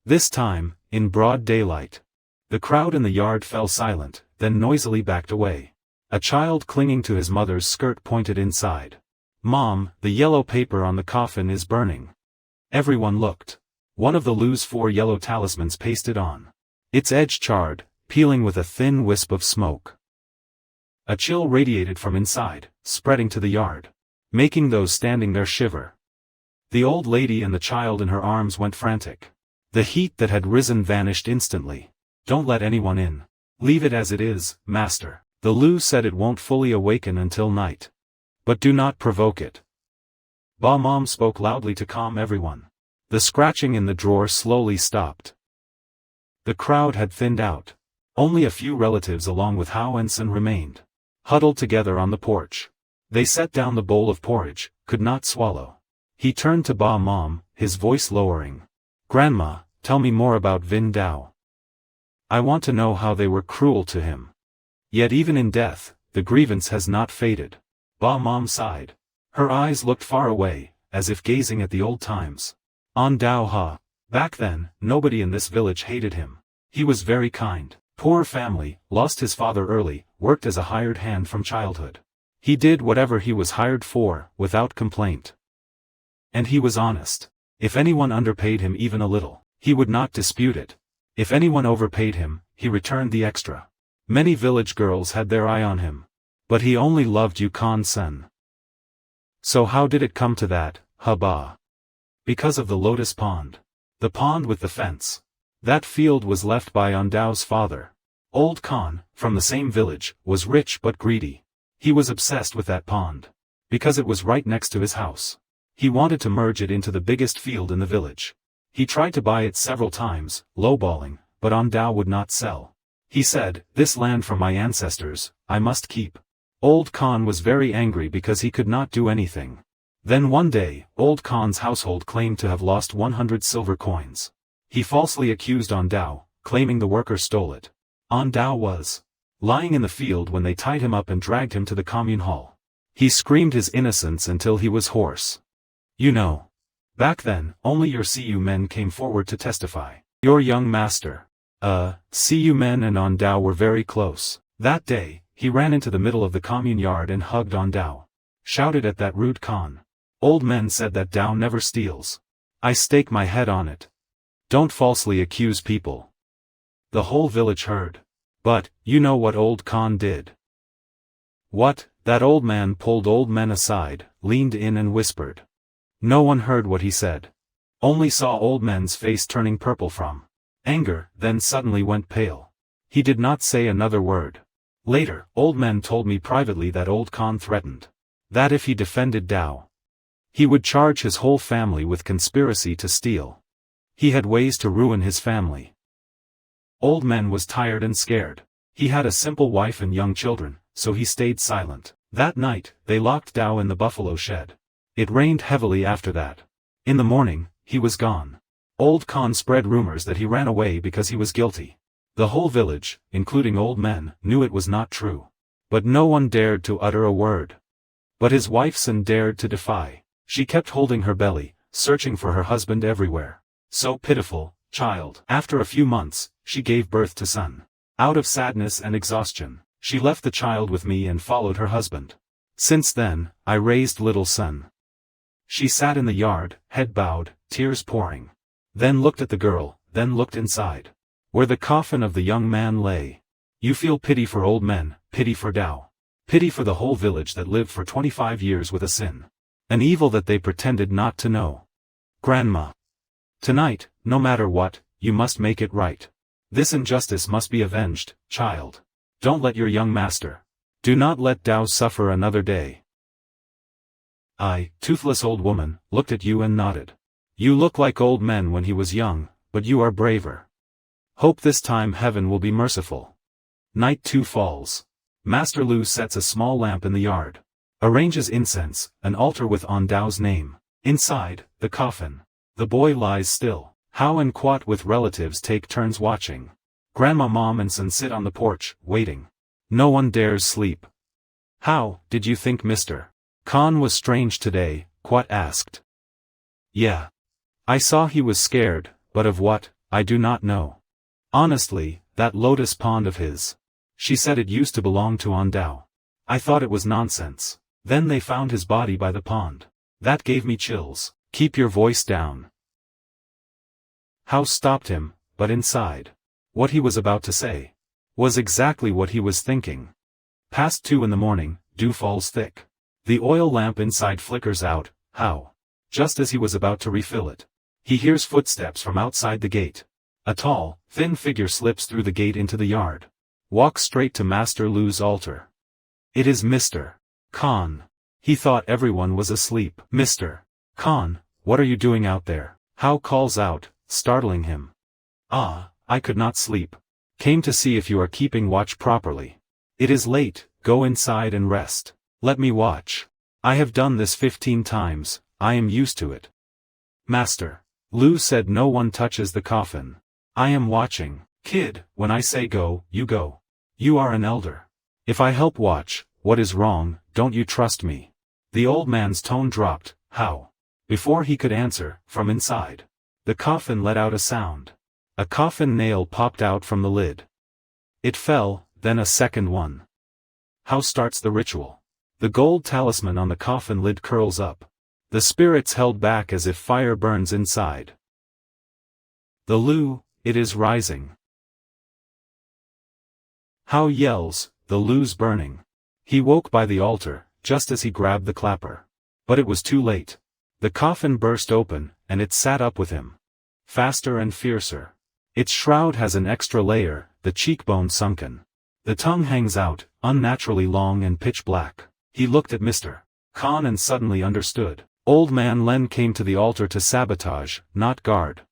This time, in broad daylight. The crowd in the yard fell silent, then noisily backed away. A child clinging to his mother's skirt pointed inside. Mom, the yellow paper on the coffin is burning. Everyone looked. One of the Lu's 4 yellow talismans pasted on. Its edge charred, peeling with a thin wisp of smoke. A chill radiated from inside, spreading to the yard, making those standing there shiver. The old lady and the child in her arms went frantic. The heat that had risen vanished instantly. Don't let anyone in. Leave it as it is, master. The Lu said it won't fully awaken until night. But do not provoke it. Ba Mom spoke loudly to calm everyone. The scratching in the drawer slowly stopped. The crowd had thinned out. Only a few relatives along with Hao and Sen remained. Huddled together on the porch. They set down the bowl of porridge, could not swallow. He turned to Ba Mom, his voice lowering. Grandma, tell me more about Vin Dao. I want to know how they were cruel to him. Yet even in death, the grievance has not faded. Ba Mom sighed. Her eyes looked far away, as if gazing at the old times. On Dao Ha. Back then, nobody in this village hated him. He was very kind. Poor family, lost his father early, worked as a hired hand from childhood. He did whatever he was hired for, without complaint. And he was honest. If anyone underpaid him even a little, he would not dispute it. If anyone overpaid him, he returned the extra. Many village girls had their eye on him. But he only loved Yukon Sen. So how did it come to that, Ha Ba? Because of the Lotus Pond. The pond with the fence. That field was left by Ondao's father. Old Khan, from the same village, was rich but greedy. He was obsessed with that pond. Because it was right next to his house. He wanted to merge it into the biggest field in the village. He tried to buy it several times, lowballing, but Ondao would not sell. He said, "This land from my ancestors, I must keep." Old Khan was very angry because he could not do anything. Then one day, Old Khan's household claimed to have lost 100 silver coins. He falsely accused Ondao, claiming the worker stole it. Ondao was lying in the field when they tied him up and dragged him to the commune hall. He screamed his innocence until he was hoarse. You know. Back then, only your CU men came forward to testify. Your young master. CU men and Ondao were very close. That day, he ran into the middle of the commune yard and hugged Ondao. Shouted at that rude Khan. Old men said that Dao never steals. I stake my head on it. Don't falsely accuse people. The whole village heard. But, you know what Old Khan did? What? That old man pulled old men aside, leaned in and whispered. No one heard what he said. Only saw old men's face turning purple from anger, then suddenly went pale. He did not say another word. Later, old men told me privately that Old Khan threatened that if he defended Dao, he would charge his whole family with conspiracy to steal. He had ways to ruin his family. Old man was tired and scared. He had a simple wife and young children, so he stayed silent. That night, they locked Dao in the buffalo shed. It rained heavily after that. In the morning, he was gone. Old Khan spread rumors that he ran away because he was guilty. The whole village, including old men, knew it was not true. But no one dared to utter a word. But his wife Sen dared to defy. She kept holding her belly, searching for her husband everywhere. So pitiful, child. After a few months, she gave birth to Sen. Out of sadness and exhaustion, she left the child with me and followed her husband. Since then, I raised little Sen. She sat in the yard, head bowed, tears pouring. Then looked at the girl, then looked inside. Where the coffin of the young man lay. You feel pity for old men, pity for Dao. Pity for the whole village that lived for 25 years with a sin. An evil that they pretended not to know. Grandma. Tonight, no matter what, you must make it right. This injustice must be avenged, child. Don't let your young master. Do not let Dao suffer another day. I, toothless old woman, looked at you and nodded. You look like old men when he was young, but you are braver. Hope this time heaven will be merciful. Night 2 falls. Master Lu sets a small lamp in the yard. Arranges incense, an altar with Ondao's name. Inside, the coffin. The boy lies still. Hao and Quat with relatives take turns watching. Grandma Mom and Sen sit on the porch, waiting. No one dares sleep. How did you think Mr. Khan was strange today? Quat asked. Yeah. I saw he was scared, but of what, I do not know. Honestly, that lotus pond of his. She said it used to belong to Ondao. I thought it was nonsense. Then they found his body by the pond. That gave me chills. Keep your voice down. House stopped him, but inside. What he was about to say was exactly what he was thinking. Past 2 in the morning, dew falls thick. The oil lamp inside flickers out. How? Just as he was about to refill it, he hears footsteps from outside the gate. A tall, thin figure slips through the gate into the yard. Walks straight to Master Lu's altar. It is Mr. Khan. He thought everyone was asleep. Mr. Khan, what are you doing out there? How calls out, startling him. Ah, I could not sleep. Came to see if you are keeping watch properly. It is late, go inside and rest. Let me watch. I have done this 15 times, I am used to it. Master Lu said no one touches the coffin. I am watching. Kid, when I say go, you go. You are an elder. If I help watch, what is wrong, don't you trust me? The old man's tone dropped. How? Before he could answer, from inside the coffin let out a sound. A coffin nail popped out from the lid. It fell, then a second one. How starts the ritual? The gold talisman on the coffin lid curls up. The spirits held back as if fire burns inside. The Lu, it is rising. How yells, the Lu's burning. He woke by the altar, just as he grabbed the clapper. But it was too late. The coffin burst open, and it sat up with him. Faster and fiercer. Its shroud has an extra layer, the cheekbone sunken. The tongue hangs out, unnaturally long and pitch black. He looked at Mr. Khan and suddenly understood. Old Man Len came to the altar to sabotage, not guard.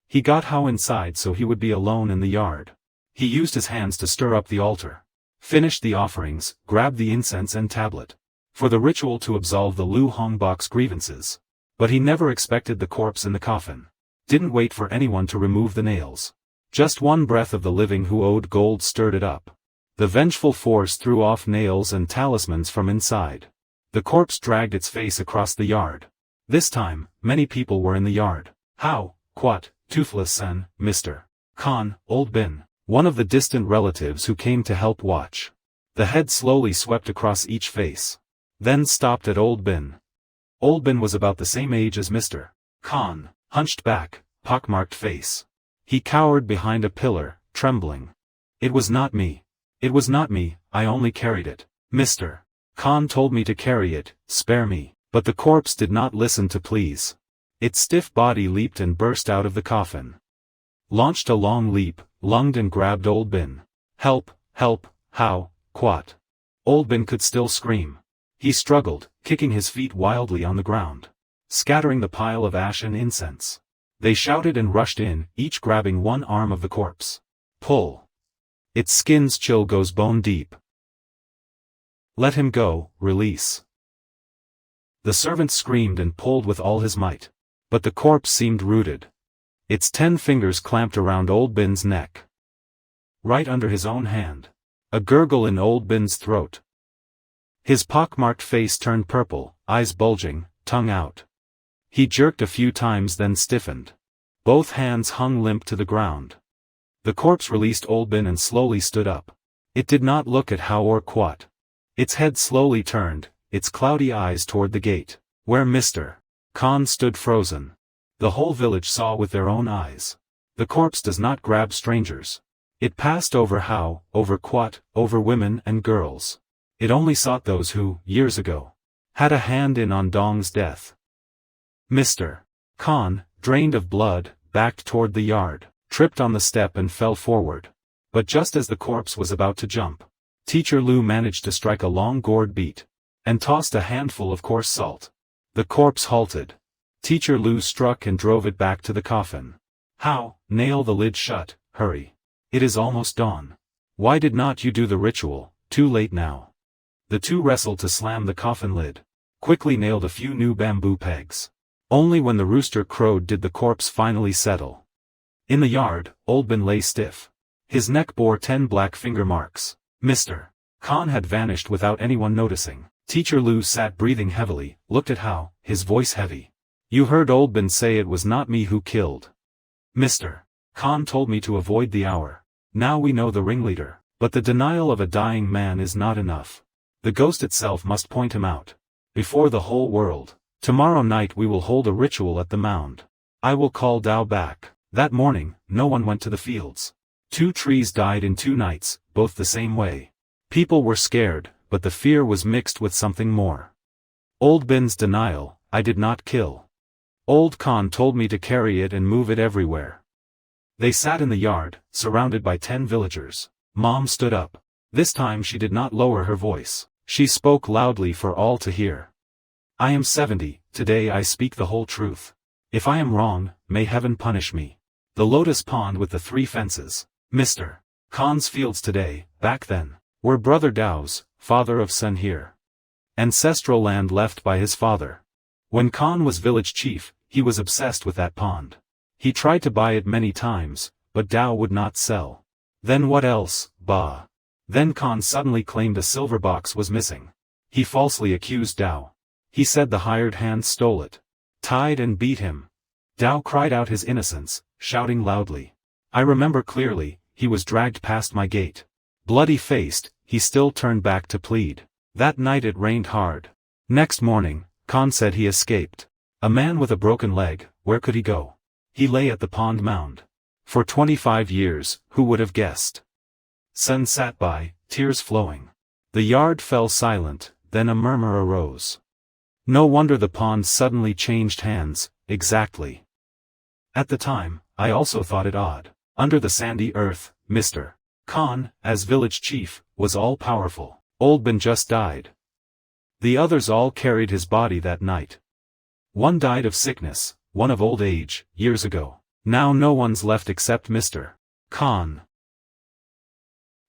He got Hao inside so he would be alone in the yard. He used his hands to stir up the altar. Finished the offerings, grabbed the incense and tablet. For the ritual to absolve the Lu Hongbok's grievances. But he never expected the corpse in the coffin. Didn't wait for anyone to remove the nails. Just one breath of the living who owed gold stirred it up. The vengeful force threw off nails and talismans from inside. The corpse dragged its face across the yard. This time, many people were in the yard. How, Quat, Toothless and Mr. Khan, Old Bin, one of the distant relatives who came to help watch. The head slowly swept across each face. Then stopped at Old Bin. Old Bin was about the same age as Mr. Khan, hunched back, pockmarked face. He cowered behind a pillar, trembling. It was not me. It was not me, I only carried it. Mr. Khan told me to carry it, spare me. But the corpse did not listen to pleas. Its stiff body leaped and burst out of the coffin. Launched a long leap, lunged and grabbed Old Bin. Help, help, how, Quat. Old Bin could still scream. He struggled, kicking his feet wildly on the ground, scattering the pile of ash and incense. They shouted and rushed in, each grabbing one arm of the corpse. Pull. Its skin's chill goes bone deep. Let him go, release. The servant screamed and pulled with all his might. But the corpse seemed rooted. Its 10 fingers clamped around Old Bin's neck. Right under his own hand. A gurgle in Old Bin's throat. His pockmarked face turned purple, eyes bulging, tongue out. He jerked a few times then stiffened. Both hands hung limp to the ground. The corpse released Old Bin and slowly stood up. It did not look at Hao or Quat. Its head slowly turned, its cloudy eyes toward the gate, where Mr. Khan stood frozen. The whole village saw with their own eyes. The corpse does not grab strangers. It passed over Hao, over Quat, over women and girls. It only sought those who, years ago, had a hand in Ondong's death. Mr. Khan, drained of blood, backed toward the yard, tripped on the step and fell forward. But just as the corpse was about to jump, Teacher Lu managed to strike a long gourd beat, and tossed a handful of coarse salt. The corpse halted. Teacher Lu struck and drove it back to the coffin. How, nail the lid shut, hurry. It is almost dawn. Why did not you do the ritual, too late now. The two wrestled to slam the coffin lid. Quickly nailed a few new bamboo pegs. Only when the rooster crowed did the corpse finally settle. In the yard, Old Bin lay stiff. His neck bore 10 black finger marks. Mr. Khan had vanished without anyone noticing. Teacher Lu sat breathing heavily, looked at Hao, his voice heavy. You heard Old Bin say it was not me who killed. Mr. Khan told me to avoid the hour. Now we know the ringleader. But the denial of a dying man is not enough. The ghost itself must point him out. Before the whole world. Tomorrow night we will hold a ritual at the mound. I will call Dao back. That morning, no one went to the fields. 2 trees died in 2 nights, both the same way. People were scared, but the fear was mixed with something more. Old Bin's denial, I did not kill. Old Khan told me to carry it and move it everywhere. They sat in the yard, surrounded by 10 villagers. Mom stood up. This time she did not lower her voice. She spoke loudly for all to hear. I am 70, today I speak the whole truth. If I am wrong, may heaven punish me. The Lotus pond with the 3 fences. Mr. Khan's fields today, back then, were Brother Dao's, father of Sun here. Ancestral land left by his father. When Khan was village chief, he was obsessed with that pond. He tried to buy it many times, but Dao would not sell. Then what else, bah? Then Khan suddenly claimed a silver box was missing. He falsely accused Dao. He said the hired hand stole it. Tied and beat him. Dao cried out his innocence, shouting loudly. I remember clearly, he was dragged past my gate. Bloody-faced, he still turned back to plead. That night it rained hard. Next morning, Khan said he escaped. A man with a broken leg, where could he go? He lay at the pond mound. For 25 years, who would have guessed? Sun sat by, tears flowing. The yard fell silent, then a murmur arose. No wonder the pond suddenly changed hands, exactly. At the time, I also thought it odd. Under the sandy earth, Mr. Khan, as village chief, was all-powerful. Old Bin just died. The others all carried his body that night. One died of sickness, one of old age, years ago. Now no one's left except Mr. Khan.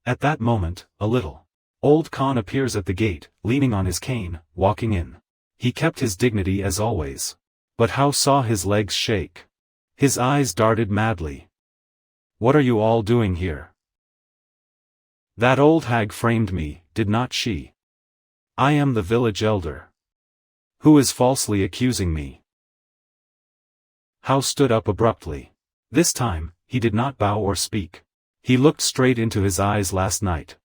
At that moment, a little old Khan appears at the gate, leaning on his cane, walking in. He kept his dignity as always. But how saw his legs shake. His eyes darted madly. What are you all doing here? That old hag framed me, did not she? I am the village elder. Who is falsely accusing me? How stood up abruptly. This time, he did not bow or speak. He looked straight into his eyes last night.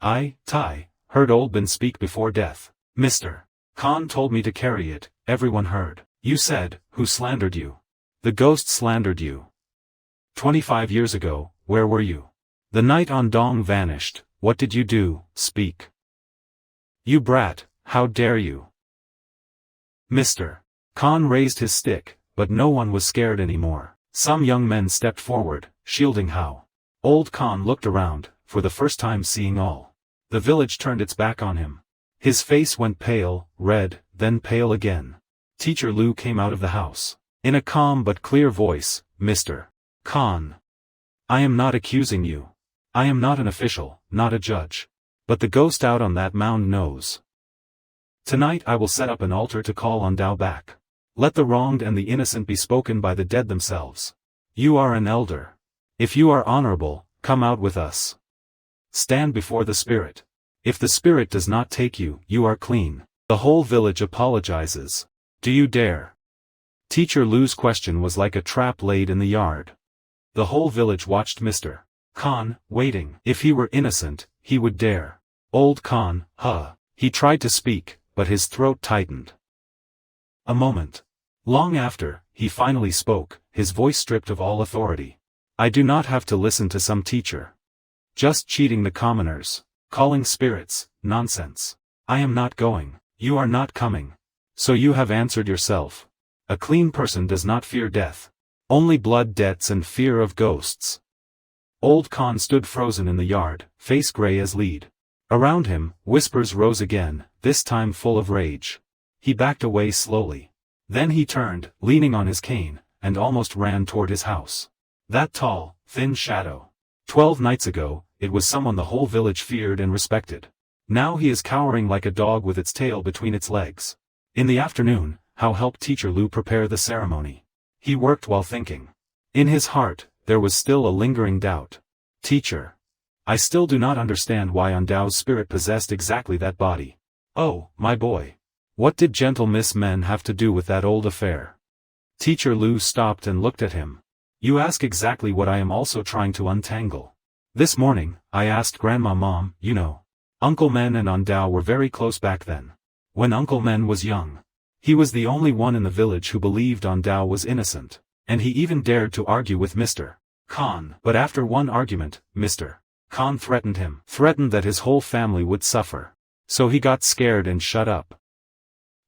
I, Tai, heard Old Bin speak before death. Mr. Khan told me to carry it, everyone heard. You said, who slandered you? The ghost slandered you. 25 years ago, where were you? The night on Dong vanished, what did you do, speak. You brat, how dare you? Mr. Khan raised his stick, but no one was scared anymore. Some young men stepped forward, shielding How. Old Khan looked around, for the first time seeing all. The village turned its back on him. His face went pale, red, then pale again. Teacher Lu came out of the house. In a calm but clear voice, Mr. Khan. I am not accusing you. I am not an official, not a judge. But the ghost out on that mound knows. Tonight I will set up an altar to call on Dao back. Let the wronged and the innocent be spoken by the dead themselves. You are an elder. If you are honorable, come out with us. Stand before the spirit. If the spirit does not take you, you are clean. The whole village apologizes. Do you dare? Teacher Lu's question was like a trap laid in the yard. The whole village watched Mr. Khan, waiting. If he were innocent, he would dare. Old Khan, He tried to speak, but his throat tightened. A moment. Long after, he finally spoke, his voice stripped of all authority. I do not have to listen to some teacher. Just cheating the commoners. Calling spirits, nonsense. I am not going. You are not coming. So you have answered yourself. A clean person does not fear death. Only blood debts and fear of ghosts. Old Khan stood frozen in the yard, face gray as lead. Around him, whispers rose again, this time full of rage. He backed away slowly. Then he turned, leaning on his cane, and almost ran toward his house. That tall, thin shadow. 12 nights ago, it was someone the whole village feared and respected. Now he is cowering like a dog with its tail between its legs. In the afternoon, How helped Teacher Lu prepare the ceremony. He worked while thinking. In his heart, there was still a lingering doubt. Teacher. I still do not understand why Dao's spirit possessed exactly that body. Oh, my boy. What did gentle Miss Men have to do with that old affair? Teacher Lu stopped and looked at him. You ask exactly what I am also trying to untangle. This morning, I asked Grandma Mom, you know. Uncle Men and Ondao were very close back then. When Uncle Men was young, he was the only one in the village who believed Ondao was innocent, and he even dared to argue with Mr. Khan. But after one argument, Mr. Khan threatened him, threatened that his whole family would suffer. So he got scared and shut up.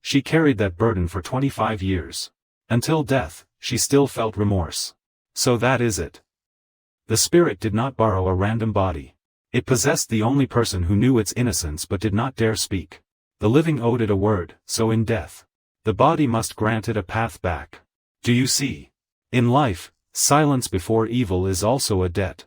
She carried that burden for 25 years. Until death, she still felt remorse. So that is it. The spirit did not borrow a random body. It possessed the only person who knew its innocence but did not dare speak. The living owed it a word, so in death, the body must grant it a path back. Do you see? In life, silence before evil is also a debt.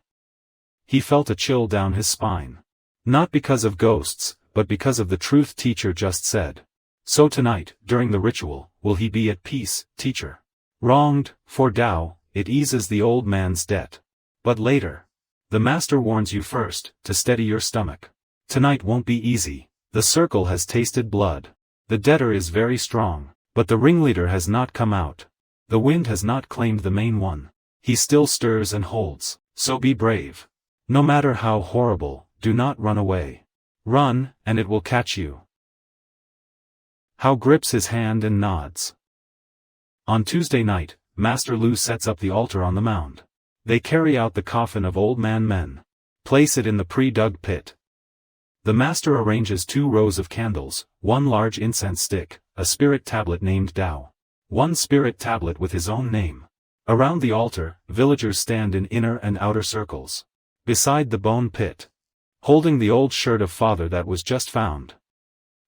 He felt a chill down his spine. Not because of ghosts, but because of the truth teacher just said. So tonight, during the ritual, will he be at peace, teacher? Wronged, for Tao, it eases the old man's debt. But later, the master warns you first, to steady your stomach. Tonight won't be easy. The circle has tasted blood. The debtor is very strong, but the ringleader has not come out. The wind has not claimed the main one. He still stirs and holds, so be brave. No matter how horrible, do not run away. Run, and it will catch you. How grips his hand and nods. On Tuesday night, Master Lu sets up the altar on the mound. They carry out the coffin of Old Man Men. Place it in the pre-dug pit. The master arranges 2 rows of candles, 1 large incense stick, a spirit tablet named Tao. 1 spirit tablet with his own name. Around the altar, villagers stand in inner and outer circles. Beside the bone pit, holding the old shirt of father that was just found,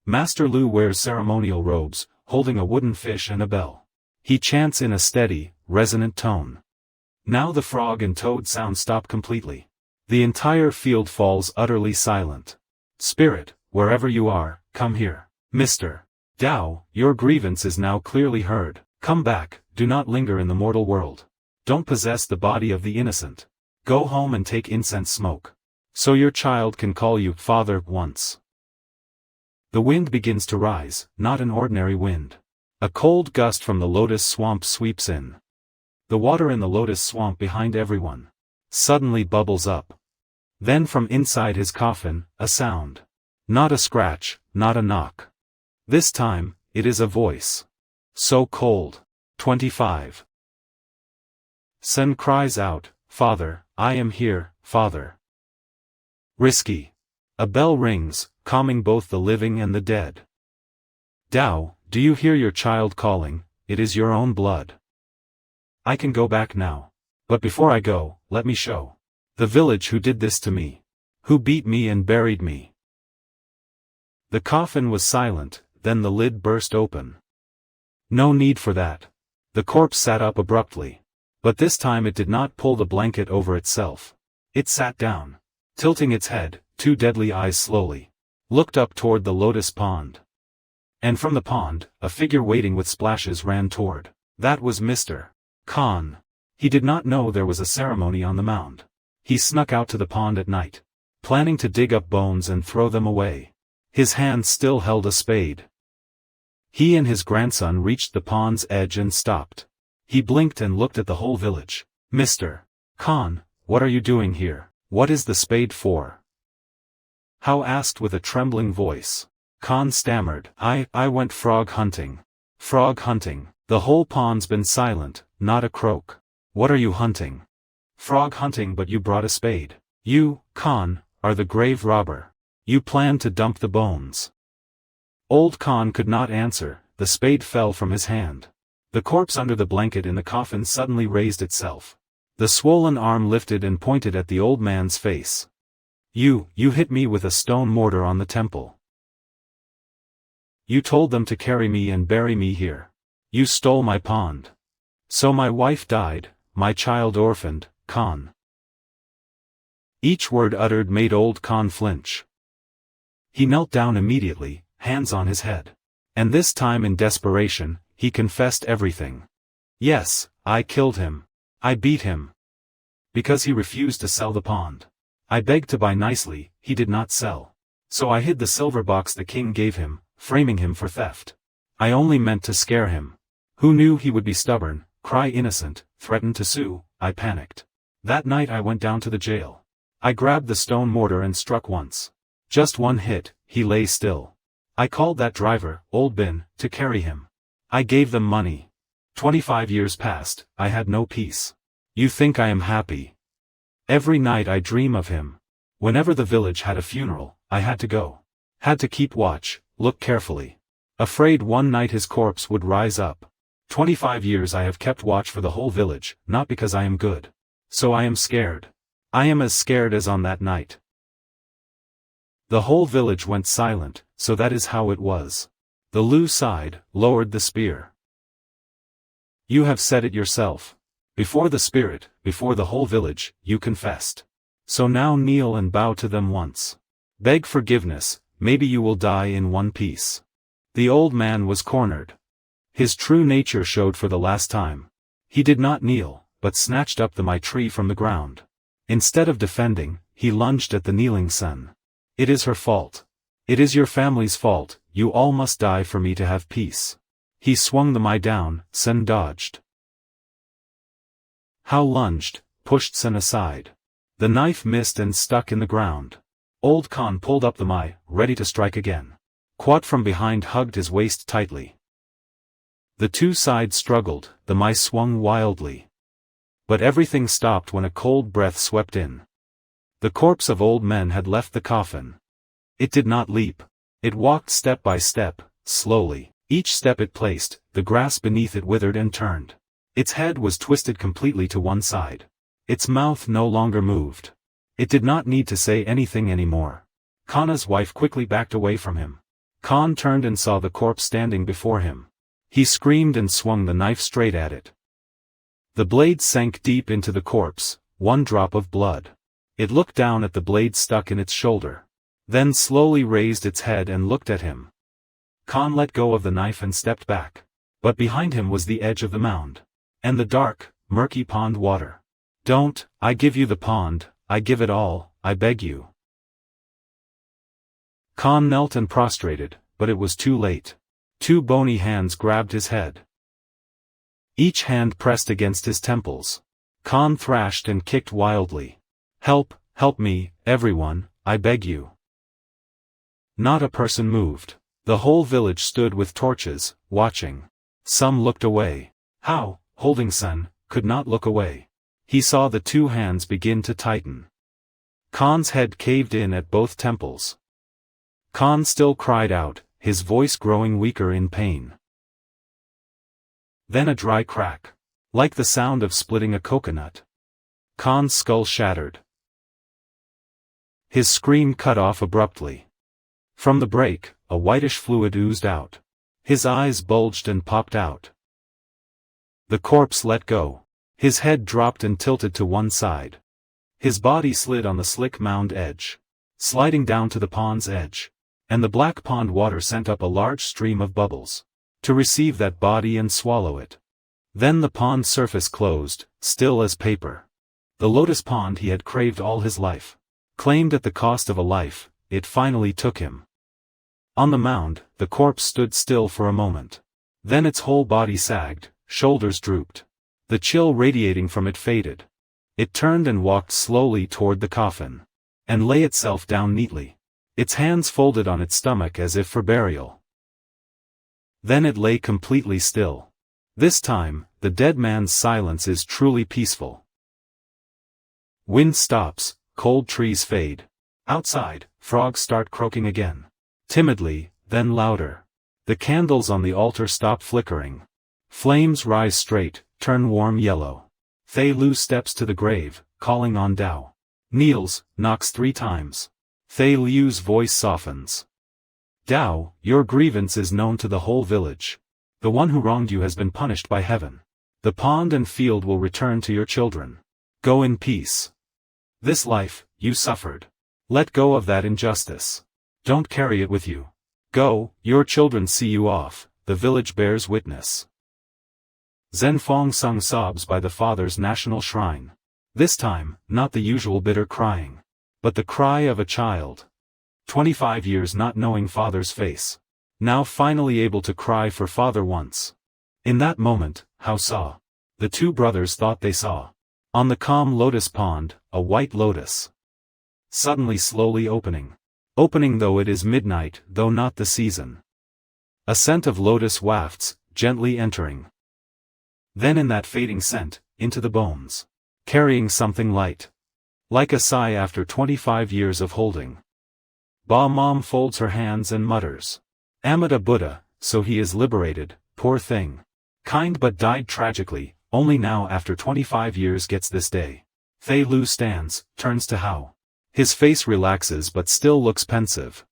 Master Lu wears ceremonial robes, holding a wooden fish and a bell. He chants in a steady, resonant tone. Now the frog and toad sound stop completely. The entire field falls utterly silent. Spirit, wherever you are, come here. Mr. Tao, your grievance is now clearly heard. Come back, do not linger in the mortal world. Don't possess the body of the innocent. Go home and take incense smoke. So your child can call you father once. The wind begins to rise, not an ordinary wind. A cold gust from the Lotus swamp sweeps in. The water in the Lotus swamp behind everyone suddenly bubbles up. Then from inside his coffin, a sound. Not a scratch, not a knock. This time, it is a voice. So cold. 25. Sen cries out, Father, I am here, Father. Risky. A bell rings, calming both the living and the dead. Tao, do you hear your child calling? It is your own blood. I can go back now. But before I go, let me show the village who did this to me. Who beat me and buried me. The coffin was silent, then the lid burst open. No need for that. The corpse sat up abruptly. But this time it did not pull the blanket over itself. It sat down, tilting its head, 2 deadly eyes slowly looked up toward the Lotus pond. And from the pond, a figure waiting with splashes ran toward. That was Mr. Khan. He did not know there was a ceremony on the mound. He snuck out to the pond at night, planning to dig up bones and throw them away. His hand still held a spade. He and his grandson reached the pond's edge and stopped. He blinked and looked at the whole village. Mr. Khan, what are you doing here? What is the spade for? How asked with a trembling voice. Khan stammered, I went frog hunting. Frog hunting. The whole pond's been silent, not a croak. What are you hunting? Frog hunting, but you brought a spade. You, Khan, are the grave robber. You planned to dump the bones. Old Khan could not answer, the spade fell from his hand. The corpse under the blanket in the coffin suddenly raised itself. The swollen arm lifted and pointed at the old man's face. You hit me with a stone mortar on the temple. You told them to carry me and bury me here. You stole my pond. So my wife died, my child orphaned, Khan. Each word uttered made old Khan flinch. He knelt down immediately, hands on his head. And this time in desperation, he confessed everything. Yes, I killed him. I beat him. Because he refused to sell the pond. I begged to buy nicely, he did not sell. So I hid the silver box the king gave him, framing him for theft. I only meant to scare him. Who knew he would be stubborn, cry innocent, threaten to sue? I panicked. That night I went down to the jail. I grabbed the stone mortar and struck once. Just one hit, he lay still. I called that driver, Old Bin, to carry him. I gave them money. 25 years passed, I had no peace. You think I am happy? Every night I dream of him. Whenever the village had a funeral, I had to go. Had to keep watch, look carefully. Afraid one night his corpse would rise up. 25 years I have kept watch for the whole village, not because I am good. So I am scared. I am as scared as on that night. The whole village went silent, so that is how it was. The Lu sighed, lowered the spear. You have said it yourself. Before the spirit, before the whole village, you confessed. So now kneel and bow to them once. Beg forgiveness, maybe you will die in one piece. The old man was cornered. His true nature showed for the last time. He did not kneel, but snatched up the Mai tree from the ground. Instead of defending, he lunged at the kneeling son. It is her fault. It is your family's fault, you all must die for me to have peace. He swung the Mai down, Sen dodged. How lunged, pushed Sen aside. The knife missed and stuck in the ground. Old Khan pulled up the Mai, ready to strike again. Quat from behind hugged his waist tightly. The two sides struggled, the Mai swung wildly. But everything stopped when a cold breath swept in. The corpse of old men had left the coffin. It did not leap. It walked step by step, slowly. Each step it placed, the grass beneath it withered and turned. Its head was twisted completely to one side. Its mouth no longer moved. It did not need to say anything anymore. Khan's wife quickly backed away from him. Khan turned and saw the corpse standing before him. He screamed and swung the knife straight at it. The blade sank deep into the corpse, one drop of blood. It looked down at the blade stuck in its shoulder. Then slowly raised its head and looked at him. Khan let go of the knife and stepped back. But behind him was the edge of the mound. And the dark, murky pond water. Don't, I give you the pond, I give it all, I beg you. Khan knelt and prostrated, but it was too late. Two bony hands grabbed his head. Each hand pressed against his temples. Khan thrashed and kicked wildly. Help, help me, everyone, I beg you. Not a person moved. The whole village stood with torches, watching. Some looked away. How, holding Sen, could not look away. He saw the two hands begin to tighten. Khan's head caved in at both temples. Khan still cried out, his voice growing weaker in pain. Then a dry crack. Like the sound of splitting a coconut. Khan's skull shattered. His scream cut off abruptly. From the break, a whitish fluid oozed out. His eyes bulged and popped out. The corpse let go. His head dropped and tilted to one side. His body slid on the slick mound edge, sliding down to the pond's edge. And the black pond water sent up a large stream of bubbles, to receive that body and swallow it. Then the pond surface closed, still as paper. The lotus pond he had craved all his life. Claimed at the cost of a life, it finally took him. On the mound, the corpse stood still for a moment. Then its whole body sagged, shoulders drooped. The chill radiating from it faded. It turned and walked slowly toward the coffin. And lay itself down neatly. Its hands folded on its stomach as if for burial. Then it lay completely still. This time, the dead man's silence is truly peaceful. Wind stops, cold trees fade. Outside, frogs start croaking again. Timidly, then louder. The candles on the altar stop flickering. Flames rise straight, turn warm yellow. Thay Lu steps to the grave, calling on Dao. Kneels, knocks 3 times. Thay Lu's voice softens. Dao, your grievance is known to the whole village. The one who wronged you has been punished by heaven. The pond and field will return to your children. Go in peace. This life, you suffered. Let go of that injustice. Don't carry it with you. Go, your children see you off, the village bears witness. Zhenfang sung sobs by the father's national shrine. This time, not the usual bitter crying. But the cry of a child. 25 years not knowing father's face. Now finally able to cry for father once. In that moment, Hao saw. The two brothers thought they saw. On the calm lotus pond, a white lotus. Suddenly slowly opening. opening though it is midnight, though not the season. A scent of lotus wafts, gently entering. Then in that fading scent, into the bones. Carrying something light. Like a sigh after 25 years of holding. Mom folds her hands and mutters. Amida Buddha, so he is liberated, poor thing. Kind but died tragically, only now after 25 years gets this day. Thay Lu stands, turns to Hao. His face relaxes but still looks pensive.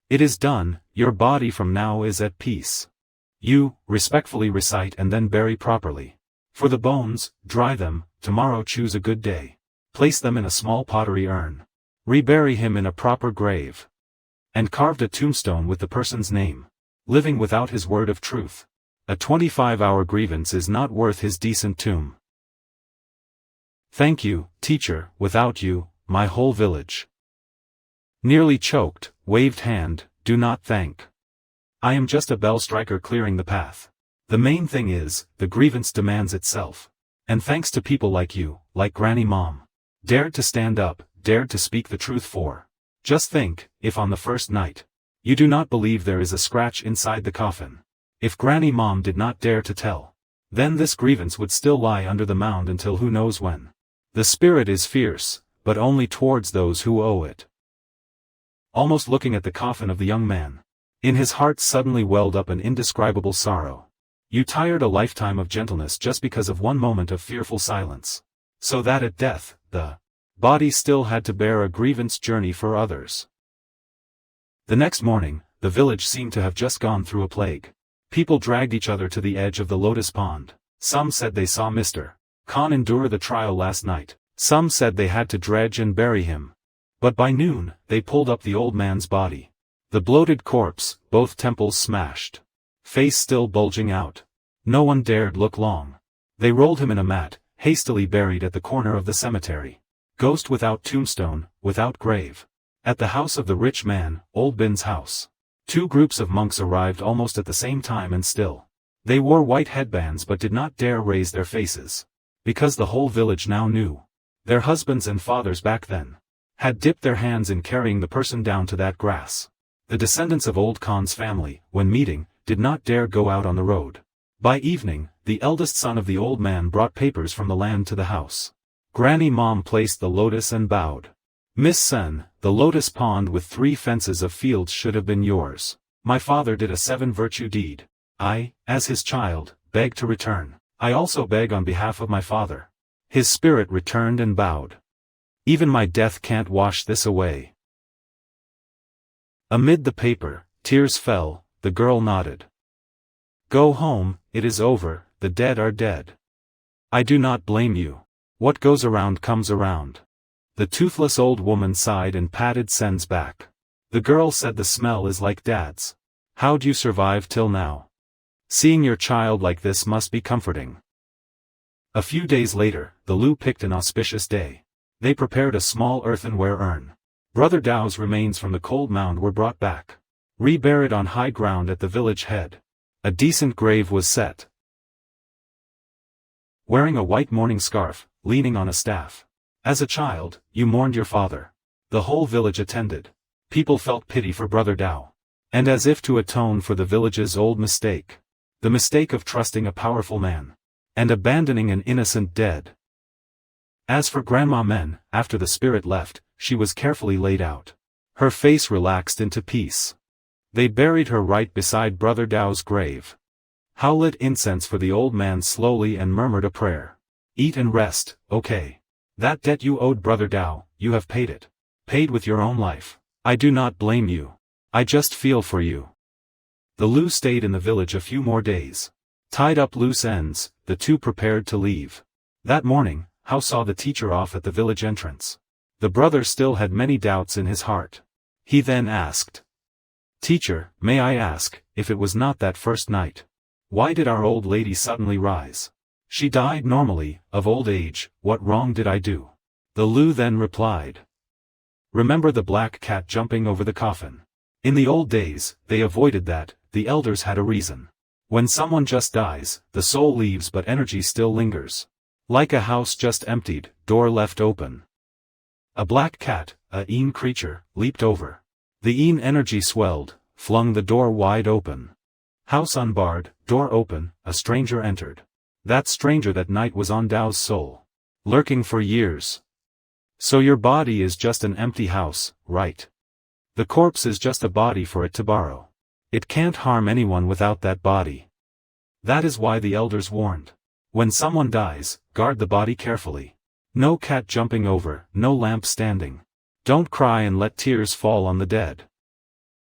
It is done, your body from now is at peace. You, respectfully recite and then bury properly. For the bones, dry them, tomorrow choose a good day. Place them in a small pottery urn. Rebury him in a proper grave. And carved a tombstone with the person's name. Living without his word of truth. A 25-hour grievance is not worth his decent tomb. Thank you, teacher, without you, my whole village. Nearly choked, waved hand, do not thank. I am just a bell striker clearing the path. The main thing is, the grievance demands itself. And thanks to people like you, like Granny Mom. Dared to stand up, dared to speak the truth for. Just think, if on the first night, you do not believe there is a scratch inside the coffin. If Granny Mom did not dare to tell, then this grievance would still lie under the mound until who knows when. The spirit is fierce, but only towards those who owe it. Almost looking at the coffin of the young man. In his heart suddenly welled up an indescribable sorrow. You tired a lifetime of gentleness just because of one moment of fearful silence. So that at death, the body still had to bear a grievance journey for others. The next morning, the village seemed to have just gone through a plague. People dragged each other to the edge of the lotus pond. Some said they saw Mr. Khan endure the trial last night. Some said they had to dredge and bury him. But by noon, they pulled up the old man's body. The bloated corpse, both temples smashed. Face still bulging out. No one dared look long. They rolled him in a mat, hastily buried at the corner of the cemetery. Ghost without tombstone, without grave. At the house of the rich man, Old Bin's house. 2 groups of monks arrived almost at the same time and still. They wore white headbands but did not dare raise their faces. Because the whole village now knew. Their husbands and fathers back then had dipped their hands in carrying the person down to that grass. The descendants of Old Khan's family, when meeting, did not dare go out on the road. By evening, the eldest son of the old man brought papers from the land to the house. Granny Mom placed the lotus and bowed. Miss Sen, the lotus pond with 3 fences of fields should have been yours. My father did a 7-virtue deed. I, as his child, beg to return. I also beg on behalf of my father. His spirit returned and bowed. Even my death can't wash this away. Amid the paper, tears fell, the girl nodded. Go home, it is over, the dead are dead. I do not blame you. What goes around comes around. The toothless old woman sighed and patted Sen's back. The girl said the smell is like Dad's. How'd you survive till now? Seeing your child like this must be comforting. A few days later, the Lu picked an auspicious day. They prepared a small earthenware urn. Brother Dao's remains from the cold mound were brought back. Reburied on high ground at the village head. A decent grave was set. Wearing a white mourning scarf, leaning on a staff. As a child, you mourned your father. The whole village attended. People felt pity for Brother Dao. And as if to atone for the village's old mistake. The mistake of trusting a powerful man. And abandoning an innocent dead. As for Grandma Men, after the spirit left, she was carefully laid out. Her face relaxed into peace. They buried her right beside Brother Dao's grave. Hao lit incense for the old man slowly and murmured a prayer. Eat and rest, okay. That debt you owed Brother Dao, you have paid it. Paid with your own life. I do not blame you. I just feel for you. The Lu stayed in the village a few more days. Tied up loose ends, the two prepared to leave. That morning, Hao saw the teacher off at the village entrance. The brother still had many doubts in his heart. He then asked. Teacher, may I ask, if it was not that first night? Why did our old lady suddenly rise? She died normally, of old age, what wrong did I do? The Lu then replied. Remember the black cat jumping over the coffin? In the old days, they avoided that, the elders had a reason. When someone just dies, the soul leaves but energy still lingers. Like a house just emptied, door left open. A black cat, a een creature, leaped over. The een energy swelled, flung the door wide open. House unbarred, door open, a stranger entered. That stranger that night was on Dao's soul. Lurking for years. So your body is just an empty house, right? The corpse is just a body for it to borrow. It can't harm anyone without that body. That is why the elders warned. When someone dies, guard the body carefully. No cat jumping over, no lamp standing. Don't cry and let tears fall on the dead.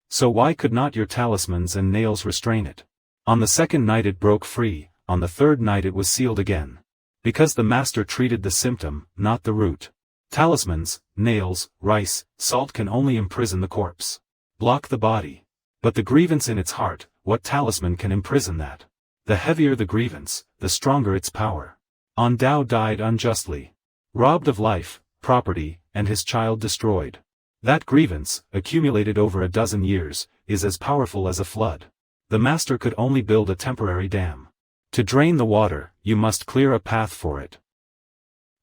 So why could not your talismans and nails restrain it? On the second night it broke free, on the third night it was sealed again. Because the master treated the symptom, not the root. Talismans, nails, rice, salt can only imprison the corpse. Block the body. But the grievance in its heart, what talisman can imprison that? The heavier the grievance, the stronger its power. On Dao died unjustly. Robbed of life, property, and his child destroyed. That grievance, accumulated over a dozen years, is as powerful as a flood. The master could only build a temporary dam. To drain the water, you must clear a path for it.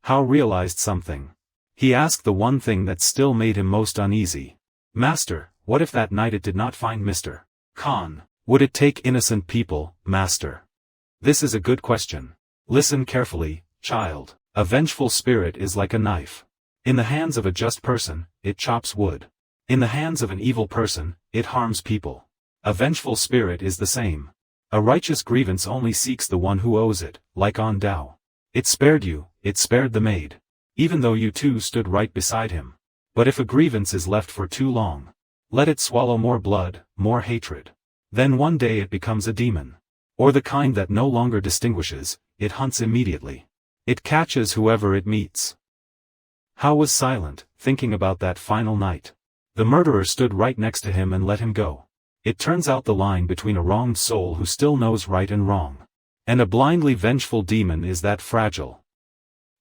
Hao realized something. He asked the one thing that still made him most uneasy. Master, what if that night it did not find Mr. Khan? Would it take innocent people, Master? This is a good question. Listen carefully, child. A vengeful spirit is like a knife. In the hands of a just person, it chops wood. In the hands of an evil person, it harms people. A vengeful spirit is the same. A righteous grievance only seeks the one who owes it, like on Dao. It spared you, it spared the maid. Even though you two stood right beside him. But if a grievance is left for too long, let it swallow more blood, more hatred. Then one day it becomes a demon. Or the kind that no longer distinguishes, it hunts immediately. It catches whoever it meets. Hao was silent, thinking about that final night. The murderer stood right next to him and let him go. It turns out the line between a wronged soul who still knows right and wrong, and a blindly vengeful demon is that fragile.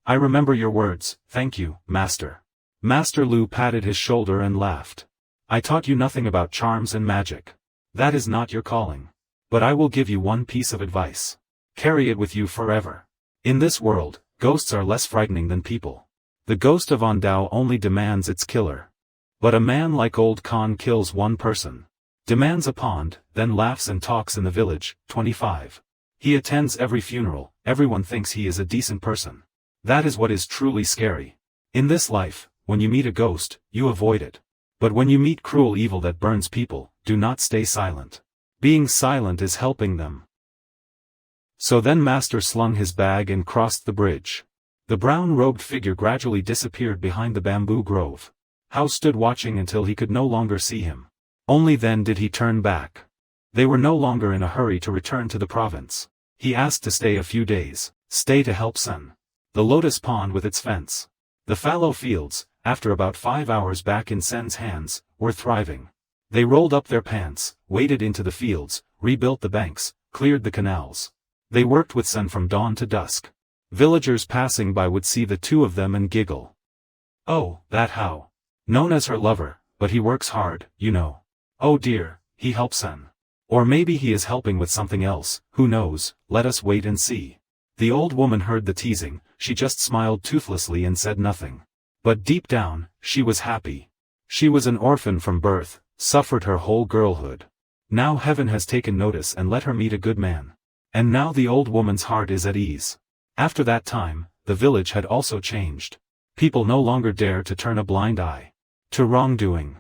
I remember your words, thank you, Master. Master Lu patted his shoulder and laughed. I taught you nothing about charms and magic. That is not your calling. But I will give you one piece of advice. Carry it with you forever. In this world, ghosts are less frightening than people. The ghost of Ondao only demands its killer. But a man like Old Khan kills one person. Demands a pond, then laughs and talks in the village. 25. He attends every funeral, everyone thinks he is a decent person. That is what is truly scary. In this life, when you meet a ghost, you avoid it. But when you meet cruel evil that burns people, do not stay silent. Being silent is helping them. So then Master slung his bag and crossed the bridge. The brown-robed figure gradually disappeared behind the bamboo grove. Hao stood watching until he could no longer see him. Only then did he turn back. They were no longer in a hurry to return to the province. He asked to stay a few days, stay to help Sun. The Lotus Pond with its fence. The fallow fields, after about 5 hours back in Sen's hands, were thriving. They rolled up their pants, waded into the fields, rebuilt the banks, cleared the canals. They worked with Sun from dawn to dusk. Villagers passing by would see the two of them and giggle. Oh, that Hao. Known as her lover, but he works hard, you know. Oh dear, he helps Sun. Or maybe he is helping with something else, who knows, let us wait and see. The old woman heard the teasing, she just smiled toothlessly and said nothing. But deep down, she was happy. She was an orphan from birth, suffered her whole girlhood. Now heaven has taken notice and let her meet a good man. And now the old woman's heart is at ease. After that time, the village had also changed. People no longer dare to turn a blind eye to wrongdoing.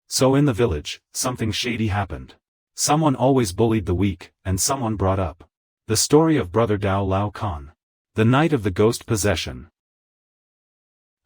So in the village, something shady happened. Someone always bullied the weak, and someone brought up the story of Brother Dao Lao Khan. The night of the ghost possession.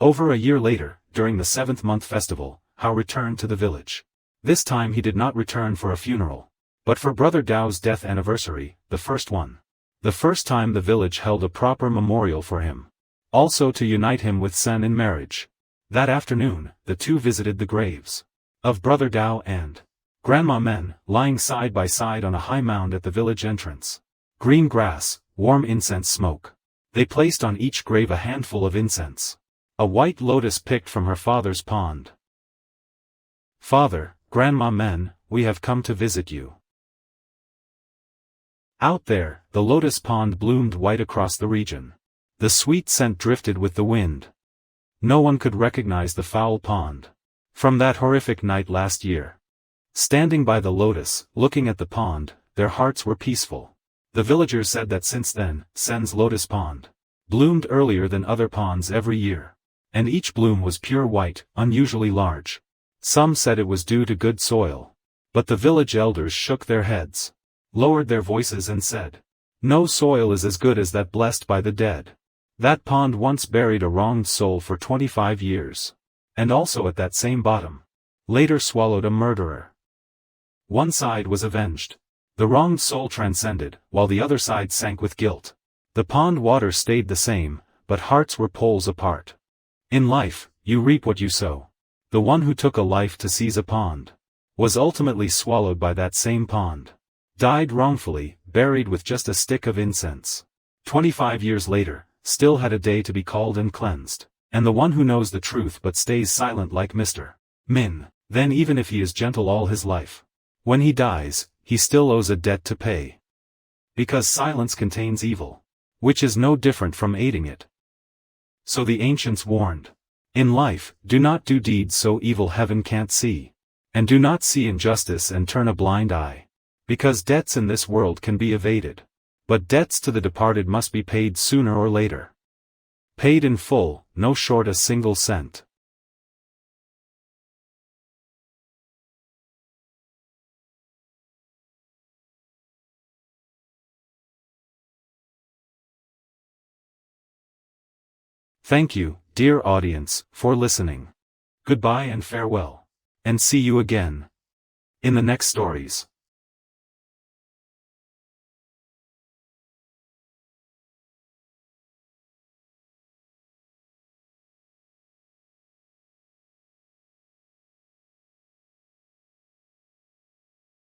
Over a year later, during the 7th-month festival, Hao returned to the village. This time he did not return for a funeral, but for Brother Dao's death anniversary, the first one. The first time the village held a proper memorial for him. Also to unite him with Sen in marriage. That afternoon, the two visited the graves of Brother Dao and Grandma Men, lying side by side on a high mound at the village entrance. Green grass, warm incense smoke. They placed on each grave a handful of incense. A white lotus picked from her father's pond. Father, Grandma Men, we have come to visit you. Out there, the lotus pond bloomed white across the region. The sweet scent drifted with the wind. No one could recognize the foul pond. From that horrific night last year. Standing by the Lotus, looking at the pond, their hearts were peaceful. The villagers said that since then, Sen's Lotus Pond bloomed earlier than other ponds every year. And each bloom was pure white, unusually large. Some said it was due to good soil. But the village elders shook their heads, lowered their voices and said, "No soil is as good as that blessed by the dead. That pond once buried a wronged soul for 25 years. And also at that same bottom, later swallowed a murderer." One side was avenged. The wronged soul transcended, while the other side sank with guilt. The pond water stayed the same, but hearts were poles apart. In life, you reap what you sow. The one who took a life to seize a pond was ultimately swallowed by that same pond. Died wrongfully, buried with just a stick of incense. 25 years later, still had a day to be called and cleansed. And the one who knows the truth but stays silent like Mr. Min, then even if he is gentle all his life, when he dies, he still owes a debt to pay. Because silence contains evil, which is no different from aiding it. So the ancients warned. In life, do not do deeds so evil heaven can't see. And do not see injustice and turn a blind eye. Because debts in this world can be evaded. But debts to the departed must be paid sooner or later. Paid in full, no short a single cent. Thank you, dear audience, for listening. Goodbye and farewell. And see you again in the next stories.